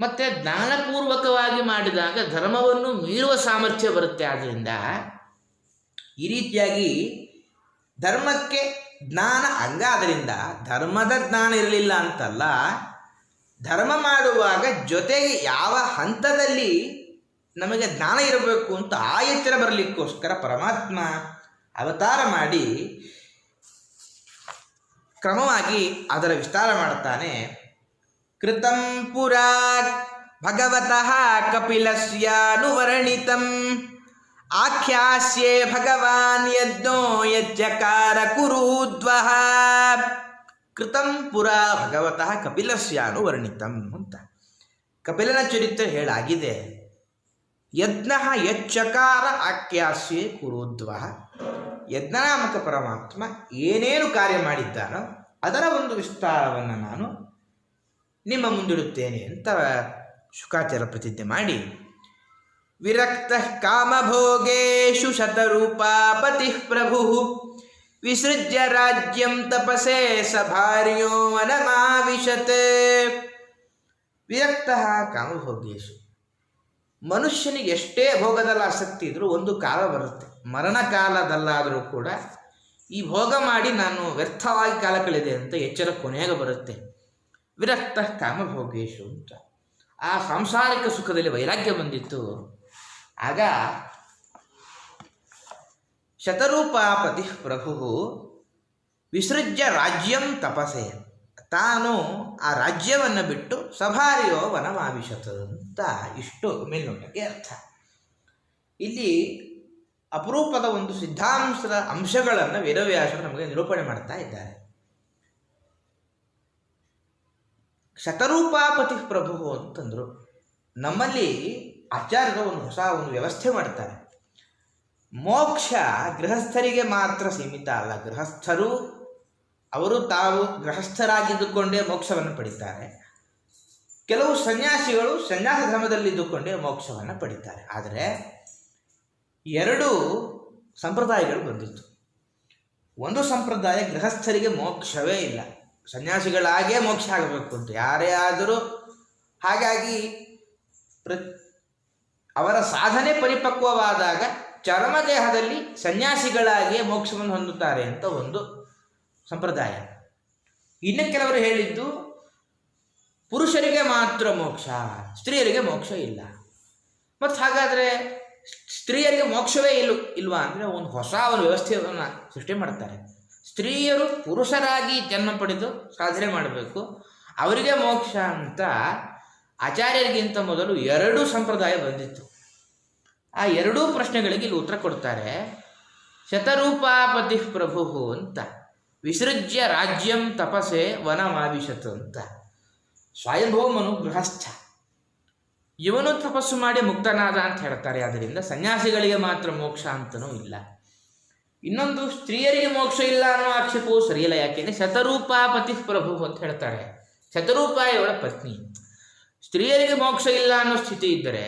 ಮತ್ತು ಜ್ಞಾನಪೂರ್ವಕವಾಗಿ ಮಾಡಿದಾಗ ಧರ್ಮವನ್ನು ಮೀರುವ ಸಾಮರ್ಥ್ಯ ಬರುತ್ತೆ. ಆದ್ದರಿಂದ ಈ ರೀತಿಯಾಗಿ ಧರ್ಮಕ್ಕೆ ಜ್ಞಾನ ಅಂಗ. ಆದ್ದರಿಂದ ಧರ್ಮದ ಜ್ಞಾನ ಇರಲಿಲ್ಲ ಅಂತಲ್ಲ, ಧರ್ಮ ಮಾಡುವಾಗ ಜೊತೆಗೆ ಯಾವ ಹಂತದಲ್ಲಿ ನಮಗೆ ಜ್ಞಾನ ಇರಬೇಕು ಅಂತ ಆ ಎಚ್ಚರ ಬರಲಿಕ್ಕೋಸ್ಕರ ಪರಮಾತ್ಮ ಅವತಾರ ಮಾಡಿ ಕ್ರಮವಾಗಿ ಅದರ ವಿಸ್ತಾರ ಮಾಡ್ತಾನೆ. ಕೃತಂ ಪುರಾ ಭಗವತಃ ಕಪಿಲಸ್ಯಾನುವರ್ಣಿತಂ ಆಖ್ಯಾಸ್ಯೆ ಭಗವಾನ್ ಯಜ್ಞೋ ಯಜ್ಜಕಾರ ಕುರುದ್ವಃ. ಕೃತಂ ಪುರಾ ಭಗವತಃ ಕಪಿಲಸ್ಯಾನುವರ್ಣಿತಂ ಅಂತ ಕಪಿಲನ ಚರಿತ್ರೆ ಹೇಳಾಗಿದೆ. ಯಜ್ಞ ಯಚ್ಚಕಾರ ಆಖ್ಯಾಸ್ಯೆ ಕುರುದ್ವಃ. ಯಜ್ಞನಾಮಕ ಪರಮಾತ್ಮ ಏನೇನು ಕಾರ್ಯ ಮಾಡಿದ್ದಾನೋ ಅದರ ಒಂದು ವಿಸ್ತಾರವನ್ನು ನಾನು ನಿಮ್ಮ ಮುಂದಿಡುತ್ತೇನೆ ಅಂತ ಶುಕಾಚಾರ್ಯ ಪ್ರತಿಜ್ಞೆ ಮಾಡಿ, ವಿರಕ್ತ ಕಾಮಭೋಗೇಶು ಶತರೂಪಾಪತಿ ಪ್ರಭು ವಿಸೃಜ್ಯ ರಾಜ್ಯಂ ತಪಸೇ ಸ ಭಾರ್ಯೋ ವನಮಾವಿಶತ್. ವಿರಕ್ತ ಕಾಮಭೋಗ್ಯೇಶು. ಮನುಷ್ಯನಿಗೆ ಎಷ್ಟೇ ಭೋಗದಲ್ಲಿ ಆಸಕ್ತಿ ಇದ್ರೂ ಒಂದು ಕಾಲ ಬರುತ್ತೆ, ಮರಣಕಾಲದಲ್ಲಾದರೂ ಕೂಡ ಈ ಭೋಗ ಮಾಡಿ ನಾನು ವ್ಯರ್ಥವಾಗಿ ಕಾಲ ಕಳೆದೆ ಅಂತ ಎಚ್ಚರ ಕೊನೆಯಾಗ ಬರುತ್ತೆ. ವಿರಕ್ತ ಕಾಮಭೋಗೇಶು ಅಂತ. ಆ ಸಾಂಸಾರಿಕ ಸುಖದಲ್ಲಿ ವೈರಾಗ್ಯ ಬಂದಿತ್ತು. ಆಗ ಶತರೂಪಾಪತಿ ಪ್ರಭು ವಿಸೃಜ್ಯ ರಾಜ್ಯಂ ತಪಸೆ, ತಾನು ಆ ರಾಜ್ಯವನ್ನು ಬಿಟ್ಟು ಸಭಾರ್ಯೋ ವನಮಾವಿಶತ್ ಅಂತ ಇಷ್ಟು ಮೇಲ್ನೋಟಕ್ಕೆ ಅರ್ಥ. ಇಲ್ಲಿ ಅಪರೂಪದ ಒಂದು ಸಿದ್ಧಾಂಶದ ಅಂಶಗಳನ್ನು ವೇದವ್ಯಾಸರು ನಮಗೆ ನಿರೂಪಣೆ ಮಾಡ್ತಾ ಇದ್ದಾರೆ. ಶತರೂಪಾಪತಿ ಪ್ರಭು ಅಂತಂದರು. ನಮ್ಮಲ್ಲಿ ಆಚಾರ್ಯರು ಹೊಸ ವ್ಯವಸ್ಥೆ ಮಾಡ್ತಾರೆ. ಮೋಕ್ಷ ಗೃಹಸ್ಥರಿಗೆ ಮಾತ್ರ ಸೀಮಿತ ಅಲ್ಲ. ಗೃಹಸ್ಥರು ಅವರು ತಾವು ಗೃಹಸ್ಥರಾಗಿದ್ದುಕೊಂಡೇ ಮೋಕ್ಷವನ್ನು ಪಡಿತಾರೆ. ಕೆಲವು ಸನ್ಯಾಸಿಗಳು ಸನ್ಯಾಸ ಧರ್ಮದಲ್ಲಿದ್ದುಕೊಂಡೇ ಮೋಕ್ಷವನ್ನು ಪಡಿತಾರೆ. ಆದರೆ ಎರಡು ಸಂಪ್ರದಾಯಗಳು ಬಂದಿತ್ತು. ಒಂದು ಸಂಪ್ರದಾಯ ಗೃಹಸ್ಥರಿಗೆ ಮೋಕ್ಷವೇ ಇಲ್ಲ, ಸನ್ಯಾಸಿಗಳಾಗೇ ಮೋಕ್ಷ ಆಗಬೇಕು ಅಂತ ಯಾರೇ ಆದರೂ. ಹಾಗಾಗಿ ಅವರ ಸಾಧನೆ ಪರಿಪಕ್ವವಾದಾಗ ಚರ್ಮದೇಹದಲ್ಲಿ ಸನ್ಯಾಸಿಗಳಾಗಿಯೇ ಮೋಕ್ಷವನ್ನು ಹೊಂದುತ್ತಾರೆ ಅಂತ ಒಂದು ಸಂಪ್ರದಾಯ. ಇನ್ನು ಕೆಲವರು ಹೇಳಿದ್ದು ಪುರುಷರಿಗೆ ಮಾತ್ರ ಮೋಕ್ಷ, ಸ್ತ್ರೀಯರಿಗೆ ಮೋಕ್ಷ ಇಲ್ಲ. ಮತ್ತು ಹಾಗಾದರೆ ಸ್ತ್ರೀಯರಿಗೆ ಮೋಕ್ಷವೇ ಇಲ್ವಾ ಅಂದರೆ ಒಂದು ಹೊಸ ವ್ಯವಸ್ಥೆಯನ್ನು ಸೃಷ್ಟಿ ಮಾಡ್ತಾರೆ. ಸ್ತ್ರೀಯರು ಪುರುಷರಾಗಿ ಜನ್ಮ ಪಡೆದು ಸಾಧನೆ ಮಾಡಬೇಕು, ಅವರಿಗೆ ಮೋಕ್ಷ ಅಂತ ಆಚಾರ್ಯರಿಗಿಂತ ಮೊದಲು ಎರಡೂ ಸಂಪ್ರದಾಯ ಬಂದಿತ್ತು. ಆ ಎರಡೂ ಪ್ರಶ್ನೆಗಳಿಗೆ ಇಲ್ಲಿ ಉತ್ತರ ಕೊಡ್ತಾರೆ. ಶತರೂಪಾಪತಿ ಪ್ರಭು ಅಂತ, ವಿಸೃಜ್ಯ ರಾಜ್ಯಂ ತಪಸೆ ವನಮಾವಿಶತ್ ಅಂತ. ಸ್ವಯಂಭೂಮನು ಗೃಹಸ್ಥ, ಇವನು ತಪಸ್ಸು ಮಾಡಿ ಮುಕ್ತನಾದ ಅಂತ ಹೇಳ್ತಾರೆ. ಆದ್ದರಿಂದ ಸನ್ಯಾಸಿಗಳಿಗೆ ಮಾತ್ರ ಮೋಕ್ಷ ಅಂತನೂ ಇಲ್ಲ. ಇನ್ನೊಂದು, ಸ್ತ್ರೀಯರಿಗೆ ಮೋಕ್ಷ ಇಲ್ಲ ಅನ್ನೋ ಆಕ್ಷೇಪವು ಸರಿಯಲ್ಲ. ಯಾಕೆಂದರೆ ಶತರೂಪಾಪತಿ ಪ್ರಭು ಅಂತ ಹೇಳ್ತಾರೆ. ಶತರೂಪ ಇವಳ ಪತ್ನಿ. ಸ್ತ್ರೀಯರಿಗೆ ಮೋಕ್ಷ ಇಲ್ಲ ಅನ್ನೋ ಸ್ಥಿತಿ ಇದ್ದರೆ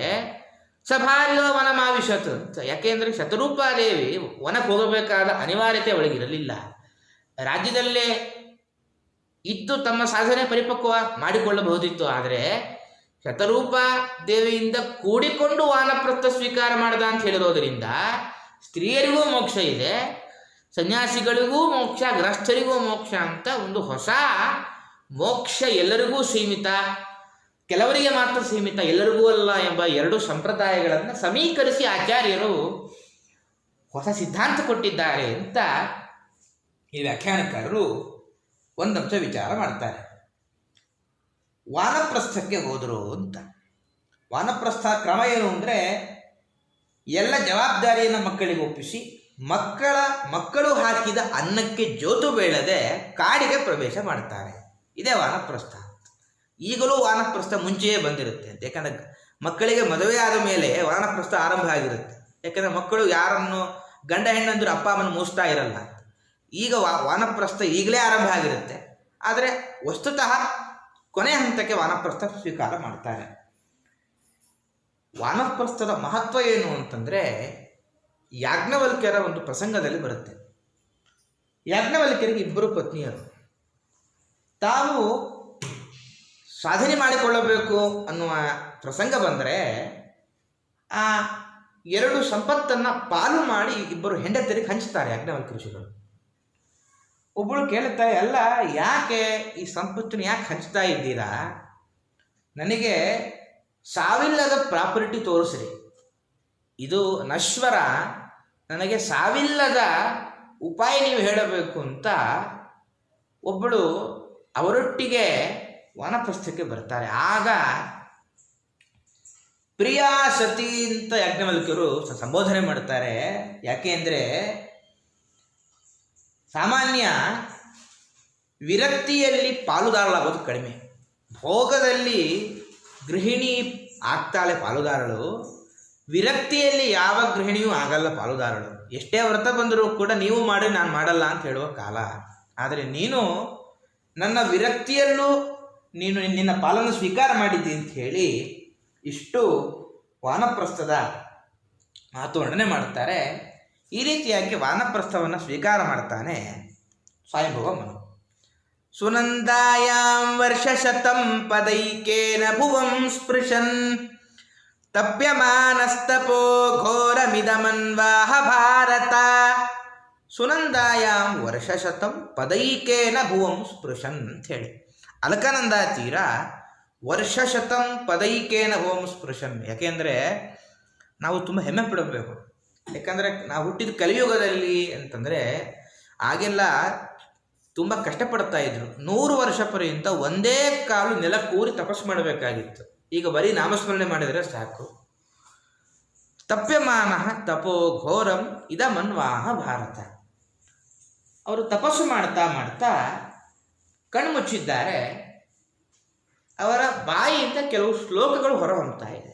ಸಭಾರ್ಯೋ ವನಮಾವಿಶತ್ ಅಂತ. ಯಾಕೆಂದರೆ ಶತರೂಪಾದೇವಿ ವನಕ್ಕೆ ಹೋಗಬೇಕಾದ ಅನಿವಾರ್ಯತೆ ಅವಳಿಗಿರಲಿಲ್ಲ. ರಾಜ್ಯದಲ್ಲೇ ಇದ್ದು ತಮ್ಮ ಸಾಧನೆ ಪರಿಪಕ್ವ ಮಾಡಿಕೊಳ್ಳಬಹುದಿತ್ತು. ಆದರೆ ಶತರೂಪ ದೇವಿಯಿಂದ ಕೂಡಿಕೊಂಡು ವಾನಪ್ರಸ್ಥ ಸ್ವೀಕಾರ ಮಾಡದ ಅಂತ ಹೇಳಿರೋದರಿಂದ ಸ್ತ್ರೀಯರಿಗೂ ಮೋಕ್ಷ ಇದೆ, ಸನ್ಯಾಸಿಗಳಿಗೂ ಮೋಕ್ಷ, ಗೃಹಸ್ಥರಿಗೂ ಮೋಕ್ಷ ಅಂತ ಒಂದು ಹೊಸ ಮೋಕ್ಷ ಎಲ್ಲರಿಗೂ ಸೀಮಿತ, ಕೆಲವರಿಗೆ ಮಾತ್ರ ಸೀಮಿತ, ಎಲ್ಲರಿಗೂ ಅಲ್ಲ ಎಂಬ ಎರಡು ಸಂಪ್ರದಾಯಗಳನ್ನು ಸಮೀಕರಿಸಿ ಆಚಾರ್ಯರು ಹೊಸ ಸಿದ್ಧಾಂತ ಕೊಟ್ಟಿದ್ದಾರೆ ಅಂತ ಈ ವ್ಯಾಖ್ಯಾನಕಾರರು ಒಂದಂಶ ವಿಚಾರ ಮಾಡ್ತಾರೆ. ವಾನಪ್ರಸ್ಥಕ್ಕೆ ಹೋದರು ಅಂತ. ವಾನಪ್ರಸ್ಥ ಕ್ರಮ ಏನು ಅಂದರೆ, ಎಲ್ಲ ಜವಾಬ್ದಾರಿಯನ್ನು ಮಕ್ಕಳಿಗೆ ಒಪ್ಪಿಸಿ ಮಕ್ಕಳು ಹಾಕಿದ ಅನ್ನಕ್ಕೆ ಜೋತು ಬೀಳದೆ ಕಾಡಿಗೆ ಪ್ರವೇಶ ಮಾಡ್ತಾರೆ. ಇದೇ ವಾನಪ್ರಸ್ಥ. ಈಗಲೂ ವಾನಪ್ರಸ್ಥ ಮುಂಚೆಯೇ ಬಂದಿರುತ್ತೆ ಅಂತ. ಯಾಕಂದರೆ ಮಕ್ಕಳಿಗೆ ಮದುವೆ ಆದ ಮೇಲೆ ವಾನಪ್ರಸ್ಥ ಆರಂಭ ಆಗಿರುತ್ತೆ. ಯಾಕಂದರೆ ಮಕ್ಕಳು ಯಾರನ್ನು ಗಂಡ ಹೆಣ್ಣಂದ್ರು ಅಪ್ಪ ಅಮ್ಮನ ಮೂಸ್ತಾ ಇರಲ್ಲ. ಈಗ ವಾನಪ್ರಸ್ಥ ಈಗಲೇ ಆರಂಭ ಆಗಿರುತ್ತೆ. ಆದರೆ ವಸ್ತುತಃ ಕೊನೆಯ ಹಂತಕ್ಕೆ ವಾನಪ್ರಸ್ಥ ಸ್ವೀಕಾರ ಮಾಡ್ತಾರೆ. ವಾನಪ್ರಸ್ಥದ ಮಹತ್ವ ಏನು ಅಂತಂದರೆ, ಯಾಜ್ಞವಲ್ಕ್ಯರ ಒಂದು ಪ್ರಸಂಗದಲ್ಲಿ ಬರುತ್ತೆ. ಯಾಜ್ಞವಲ್ಕ್ಯರಿಗೆ ಇಬ್ಬರು ಪತ್ನಿಯರು. ತಾವು ಸಾಧನೆ ಮಾಡಿಕೊಳ್ಳಬೇಕು ಅನ್ನುವ ಪ್ರಸಂಗ ಬಂದರೆ ಆ ಎರಡು ಸಂಪತ್ತನ್ನು ಪಾಲು ಮಾಡಿ ಇಬ್ಬರು ಹೆಂಡತಿಯರಿಗೆ ಹಂಚ್ತಾರೆ ಯಾಜ್ಞವಲ್ಕ್ಯ ಋಷಿಗಳು. ಒಬ್ಬಳು ಕೇಳುತ್ತಾರೆ, ಅಲ್ಲ ಯಾಕೆ ಈ ಸಂಪತ್ತನ್ನು ಯಾಕೆ ಹಂಚ್ತಾ ಇದ್ದೀರಾ? ನನಗೆ ಸಾವಿಲ್ಲದ ಪ್ರಾಪರ್ಟಿ ತೋರಿಸ್ರಿ, ಇದು ನಶ್ವರ, ನನಗೆ ಸಾವಿಲ್ಲದ ಉಪಾಯ ನೀವು ಹೇಳಬೇಕು ಅಂತ ಒಬ್ಬಳು ಅವರೊಟ್ಟಿಗೆ ವಾನಪ್ರಸ್ಥಕ್ಕೆ ಬರ್ತಾರೆ. ಆಗ ಪ್ರಿಯಾ ಸತಿ ಅಂತ ಯಾಜ್ಞವಲ್ಕ್ಯರು ಸಂಬೋಧನೆ ಮಾಡ್ತಾರೆ. ಯಾಕೆ ಅಂದರೆ, ಸಾಮಾನ್ಯ ವಿರಕ್ತಿಯಲ್ಲಿ ಪಾಲುದಾರಳಾಗೋದು ಕಡಿಮೆ. ಭೋಗದಲ್ಲಿ ಗೃಹಿಣಿ ಆಗ್ತಾಳೆ ಪಾಲುದಾರಳು, ವಿರಕ್ತಿಯಲ್ಲಿ ಯಾವ ಗೃಹಿಣಿಯೂ ಆಗಲ್ಲ ಪಾಲುದಾರಳು. ಎಷ್ಟೇ ವ್ರತ ಬಂದರೂ ಕೂಡ ನೀವು ಮಾಡಿ ನಾನು ಮಾಡಲ್ಲ ಅಂತ ಹೇಳುವ ಕಾಲ. ಆದರೆ ನೀನು ನನ್ನ ವಿರಕ್ತಿಯಲ್ಲೂ ನಿನ್ನ ಪಾಲನ್ನು ಸ್ವೀಕಾರ ಮಾಡಿದ್ದಿ ಅಂತ ಹೇಳಿ ಇಷ್ಟು ವಾನಪ್ರಸ್ಥದ ಮಾತು ವರ್ಣನೆ ಮಾಡುತ್ತಾರೆ. ಈ ರೀತಿಯಾಗಿ ವಾನಪ್ರಸ್ಥವನ್ನು ಸ್ವೀಕಾರ ಮಾಡ್ತಾನೆ ಸ್ವಯಂಭುವ ಮನು. ಸುನಂದಾಯಾಂ ವರ್ಷಶತಂ ಪದೈಕೇನ ಭುವಂ ಸ್ಪೃಶನ್ ತಪ್ಯಮಾನಸ್ತಪೋ ಘೋರಮಿದಮನ್ವಾಹ ಭಾರತ. ಸುನಂದಾಯಾಂ ವರ್ಷಶತಂ ಪದೈಕೇನ ಭುವಂ ಸ್ಪೃಶನ್ ಅಂಥೇಳಿ ಅಲಕನಂದ ತೀರ ವರ್ಷಶತಂ ಪದೈಕೇನ ಭುವಂ ಸ್ಪೃಶನ್. ಯಾಕೆಂದರೆ ನಾವು ತುಂಬ ಹೆಮ್ಮೆ ಪಡಬೇಕು. ಯಾಕಂದರೆ ನಾವು ಹುಟ್ಟಿದ ಕಲಿಯುಗದಲ್ಲಿ ಅಂತಂದರೆ ಆಗೆಲ್ಲ ತುಂಬ ಕಷ್ಟಪಡ್ತಾ ಇದ್ರು. 100 ವರ್ಷ ಪರ್ಯಂತ ಒಂದೇ ಕಾಲು ನೆಲ ಕೂರಿ ತಪಸ್ಸು ಮಾಡಬೇಕಾಗಿತ್ತು. ಈಗ ಬರೀ ನಾಮಸ್ಮರಣೆ ಮಾಡಿದರೆ ಸಾಕು. ತಪ್ಯಮಾನ ತಪೋ ಘೋರಂ ಇದಮನ್ವಾಹ ಭಾರತ. ಅವರು ತಪಸ್ಸು ಮಾಡ್ತಾ ಮಾಡ್ತಾ ಕಣ್ಮುಚ್ಚಿದ್ದಾರೆ. ಅವರ ಬಾಯಿಯಿಂದ ಕೆಲವು ಶ್ಲೋಕಗಳು ಹೊರಹೊಮ್ತಾ ಇದೆ.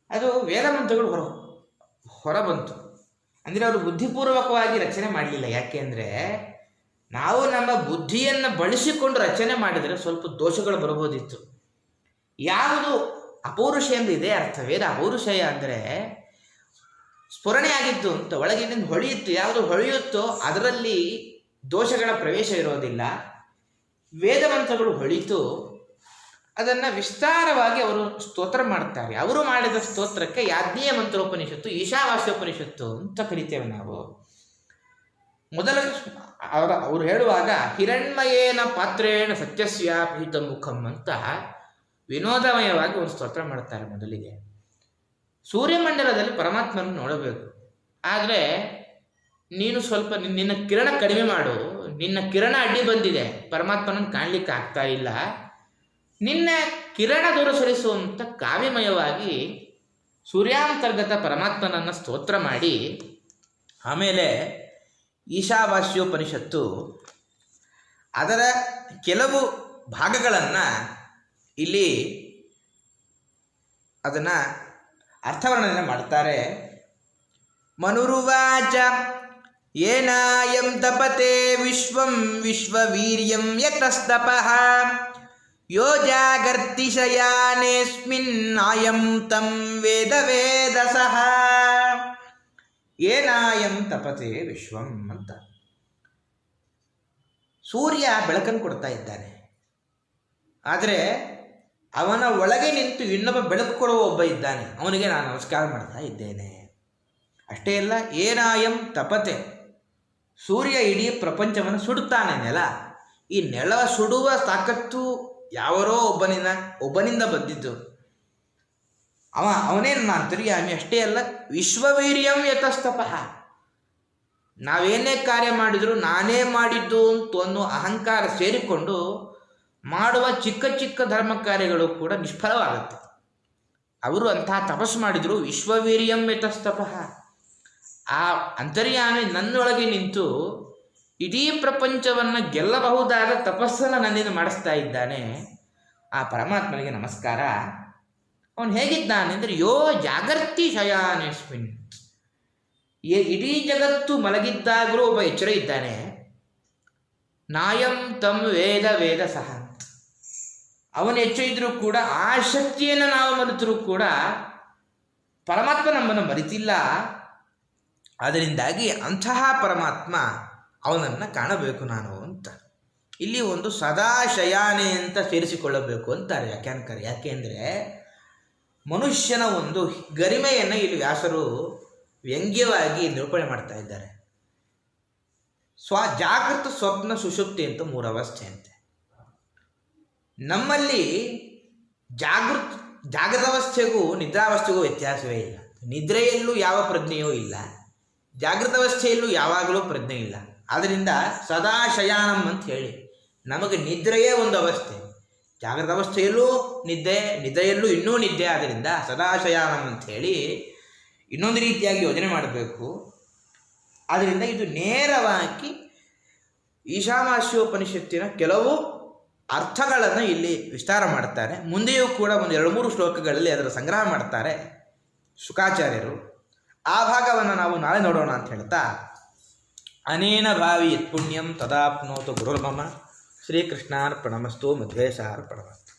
ಅದು ವೇದಮಂತ್ರಗಳು ಹೊರಬಂತು. ಅಂದರೆ ಅವರು ಬುದ್ಧಿಪೂರ್ವಕವಾಗಿ ರಚನೆ ಮಾಡಲಿಲ್ಲ. ಯಾಕೆಂದರೆ ನಾವು ನಮ್ಮ ಬುದ್ಧಿಯನ್ನು ಬಳಸಿಕೊಂಡು ರಚನೆ ಮಾಡಿದರೆ ಸ್ವಲ್ಪ ದೋಷಗಳು ಬರಬಹುದಿತ್ತು. ಯಾವುದು ಅಪೌರುಷಯ ಅಂದರೆ ಇದೇ ಅರ್ಥ. ವೇದ ಅಪೌರುಷಯ ಅಂದರೆ ಸ್ಫುರಣೆಯಾಗಿತ್ತು ಅಂತ, ಒಳಗಿನಿಂದ ಹೊಳೆಯುತ್ತು. ಯಾವುದು ಹೊಳೆಯುತ್ತೋ ಅದರಲ್ಲಿ ದೋಷಗಳ ಪ್ರವೇಶ ಇರೋದಿಲ್ಲ. ವೇದಮಂತ್ರಗಳು ಹೊಳಿತು ಅದನ್ನು ವಿಸ್ತಾರವಾಗಿ ಅವರು ಸ್ತೋತ್ರ ಮಾಡ್ತಾರೆ. ಅವರು ಮಾಡಿದ ಸ್ತೋತ್ರಕ್ಕೆ ಯಾಜ್ಞೀಯ ಮಂತ್ರೋಪನಿಷತ್ತು, ಈಶಾವಾಸ್ಯೋಪನಿಷತ್ತು ಅಂತ ಕರಿತೇವೆ ನಾವು. ಮೊದಲ ಅವರು ಹೇಳುವಾಗ ಹಿರಣ್ಮಯೇನ ಪಾತ್ರೇಣ ಸತ್ಯಸ್ಯಾಪೀತ ಮುಖಂ ಅಂತ ವಿನೋದಮಯವಾಗಿ ಒಂದು ಸ್ತೋತ್ರ ಮಾಡ್ತಾರೆ. ಮೊದಲಿಗೆ ಸೂರ್ಯಮಂಡಲದಲ್ಲಿ ಪರಮಾತ್ಮನ ನೋಡಬೇಕು. ಆದರೆ ನೀನು ಸ್ವಲ್ಪ ನಿನ್ನ ಕಿರಣ ಕಡಿಮೆ ಮಾಡು. ನಿನ್ನ ಕಿರಣ ಅಡ್ಡಿ ಬಂದಿದೆ, ಪರಮಾತ್ಮನನ್ನು ಕಾಣಲಿಕ್ಕೆ ಆಗ್ತಾ ಇಲ್ಲ. ನಿನ್ನ ಕಿರಣ ದೂರ ಸರಿಸುವಂಥ ಕಾವ್ಯಮಯವಾಗಿ ಸೂರ್ಯಾಂತರ್ಗತ ಪರಮಾತ್ಮನನ್ನು ಸ್ತೋತ್ರ ಮಾಡಿ ಆಮೇಲೆ ಈಶಾವಾಸ್ಯೋಪನಿಷತ್ತು ಅದರ ಕೆಲವು ಭಾಗಗಳನ್ನು ಇಲ್ಲಿ ಅದನ್ನು ಅರ್ಥವರ್ಣನೆ ಮಾಡ್ತಾರೆ. ಮನುರುವಾಚ ಏನಾಯಂ ತಪತೆ ವಿಶ್ವಂ ವಿಶ್ವವೀರ್ಯಂ ಯತಸ್ತಪಃ ಯೋ ಜಾಗರ್ತಿಶಯಾನೇಸ್ಮಿನ್ ಆಯಂ ತಂ ವೇದ ವೇದಸಃ. ಏನಾಯಂ ತಪತೆ ವಿಶ್ವಂ ಅಂತ. ಸೂರ್ಯ ಬೆಳಕನ್ನು ಕೊಡ್ತಾ ಇದ್ದಾನೆ. ಆದರೆ ಅವನ ಒಳಗೆ ನಿಂತು ಇನ್ನೊಬ್ಬ ಬೆಳಕು ಕೊಡುವ ಒಬ್ಬ ಇದ್ದಾನೆ. ಅವನಿಗೆ ನಾನು ನಮಸ್ಕಾರ ಮಾಡ್ತಾ ಇದ್ದೇನೆ. ಅಷ್ಟೇ ಅಲ್ಲ, ಏನಾಯಂ ತಪತೆ. ಸೂರ್ಯ ಇಡೀ ಪ್ರಪಂಚವನ್ನು ಸುಡುತ್ತಾನೆ. ಈ ನೆಲ ಸುಡುವ ತಾಕತ್ತು ಯಾವರೋ ಒಬ್ಬನಿಂದ ಬಂದಿದ್ದು. ಅವನೇ ನನ್ನ ಅಂತರ್ಯಾಮಿ. ಅಷ್ಟೇ ಅಲ್ಲ, ವಿಶ್ವವೀರ್ಯಂ ಯತಸ್ತಪಃ. ನಾವೇನೇ ಕಾರ್ಯ ಮಾಡಿದರೂ ನಾನೇ ಮಾಡಿದ್ದು ಅಂತ ಅನ್ನೋ ಅಹಂಕಾರ ಸೇರಿಕೊಂಡು ಮಾಡುವ ಚಿಕ್ಕ ಚಿಕ್ಕ ಧರ್ಮ ಕಾರ್ಯಗಳು ಕೂಡ ನಿಷ್ಫಲವಾಗುತ್ತೆ. ಅವರು ಅಂತಹ ತಪಸ್ಸು ಮಾಡಿದರು. ವಿಶ್ವವೀರ್ಯಂ ಯತಸ್ತಪಃ. ಆ ಅಂತರ್ಯಾಮಿ ನನ್ನೊಳಗೆ ನಿಂತು ಇಡೀ ಪ್ರಪಂಚವನ್ನು ಗೆಲ್ಲಬಹುದಾದ ತಪಸ್ಸನ್ನು ನನ್ನಿಂದ ಮಾಡಿಸ್ತಾ ಇದ್ದಾನೆ. ಆ ಪರಮಾತ್ಮನಿಗೆ ನಮಸ್ಕಾರ. ಅವನು ಹೇಗಿದ್ದಾನೆ ಅಂದರೆ ಯೋ ಜಾಗರ್ತಿ ಶಯಾನೇಸ್ಮಿನ್. ಇಡೀ ಜಗತ್ತು ಮಲಗಿದ್ದಾಗಲೂ ಒಬ್ಬ ಎಚ್ಚರ ಇದ್ದಾನೆ. ನಾಯಂ ತಂ ವೇದ ವೇದ ಸಹ. ಅವನು ಎಚ್ಚರ ಇದ್ರೂ ಕೂಡ ಆ ಶಕ್ತಿಯನ್ನು ನಾವು ಮರೆತರೂ ಕೂಡ ಪರಮಾತ್ಮ ನಮ್ಮನ್ನು ಮರೆತಿಲ್ಲ. ಅದರಿಂದಾಗಿ ಅಂತಹ ಪರಮಾತ್ಮ ಅವನನ್ನು ಕಾಣಬೇಕು ನಾನು ಅಂತ. ಇಲ್ಲಿ ಒಂದು ಸದಾ ಶಯಾನೆ ಅಂತ ಸೇರಿಸಿಕೊಳ್ಳಬೇಕು ಅಂತಾರೆ ವ್ಯಾಖ್ಯಾನಕಾರರು. ಯಾಕೆಂದರೆ ಮನುಷ್ಯನ ಒಂದು ಗರಿಮೆಯನ್ನು ಇಲ್ಲಿ ವ್ಯಾಸರು ವ್ಯಂಗ್ಯವಾಗಿ ನಿರೂಪಣೆ ಮಾಡ್ತಾ ಇದ್ದಾರೆ. ಜಾಗೃತ ಸ್ವಪ್ನ ಸುಷುಪ್ತಿ ಅಂತ 3 ಅವಸ್ಥೆ ಅಂತೆ. ನಮ್ಮಲ್ಲಿ ಜಾಗೃತಾವಸ್ಥೆಗೂ ನಿದ್ರಾವಸ್ಥೆಗೂ ವ್ಯತ್ಯಾಸವೇ ಇಲ್ಲ. ನಿದ್ರೆಯಲ್ಲೂ ಯಾವ ಪ್ರಜ್ಞೆಯೂ ಇಲ್ಲ, ಜಾಗೃತಾವಸ್ಥೆಯಲ್ಲೂ ಯಾವಾಗಲೂ ಪ್ರಜ್ಞೆ ಇಲ್ಲ. ಆದ್ದರಿಂದ ಸದಾ ಶಯಾನಂ ಅಂತ ಹೇಳಿ ನಮಗೆ ನಿದ್ರೆಯೇ ಒಂದು ಅವಸ್ಥೆ, ಜಾಗೃತ ಅವಸ್ಥೆಯಲ್ಲೂ ನಿದ್ದೆ, ನಿದ್ದೆಯಲ್ಲೂ ಇನ್ನೂ ನಿದ್ದೆ. ಆದ್ದರಿಂದ ಸದಾ ಶಯಾನಂ ಅಂತ ಹೇಳಿ ಇನ್ನೊಂದು ರೀತಿಯಾಗಿ ಯೋಜನೆ ಮಾಡಬೇಕು. ಆದ್ದರಿಂದ ಇದು ನೇರವಾಗಿ ಈಶಾವಾಸ್ಯೋಪನಿಷತ್ತಿನ ಕೆಲವು ಅರ್ಥಗಳನ್ನು ಇಲ್ಲಿ ವಿಸ್ತಾರ ಮಾಡ್ತಾರೆ. ಮುಂದೆಯೂ ಕೂಡ ಒಂದು 2-3 ಶ್ಲೋಕಗಳಲ್ಲಿ ಅದರ ಸಂಗ್ರಹ ಮಾಡ್ತಾರೆ ಶುಕಾಚಾರ್ಯರು. ಆ ಭಾಗವನ್ನು ನಾವು ನಾಳೆ ನೋಡೋಣ ಅಂತ ಹೇಳ್ತಾ, ಅನೇನ ಭಾವಿ ಯತ್ ಪುಣ್ಯಂ ತದಾಪ್ನೋತು ಗುರುರ್ಮಮ. ಶ್ರೀಕೃಷ್ಣಾರ್ಪಣಮಸ್ತು. ಮಧ್ವೇಶಾರ್ಪಣಮಸ್ತು.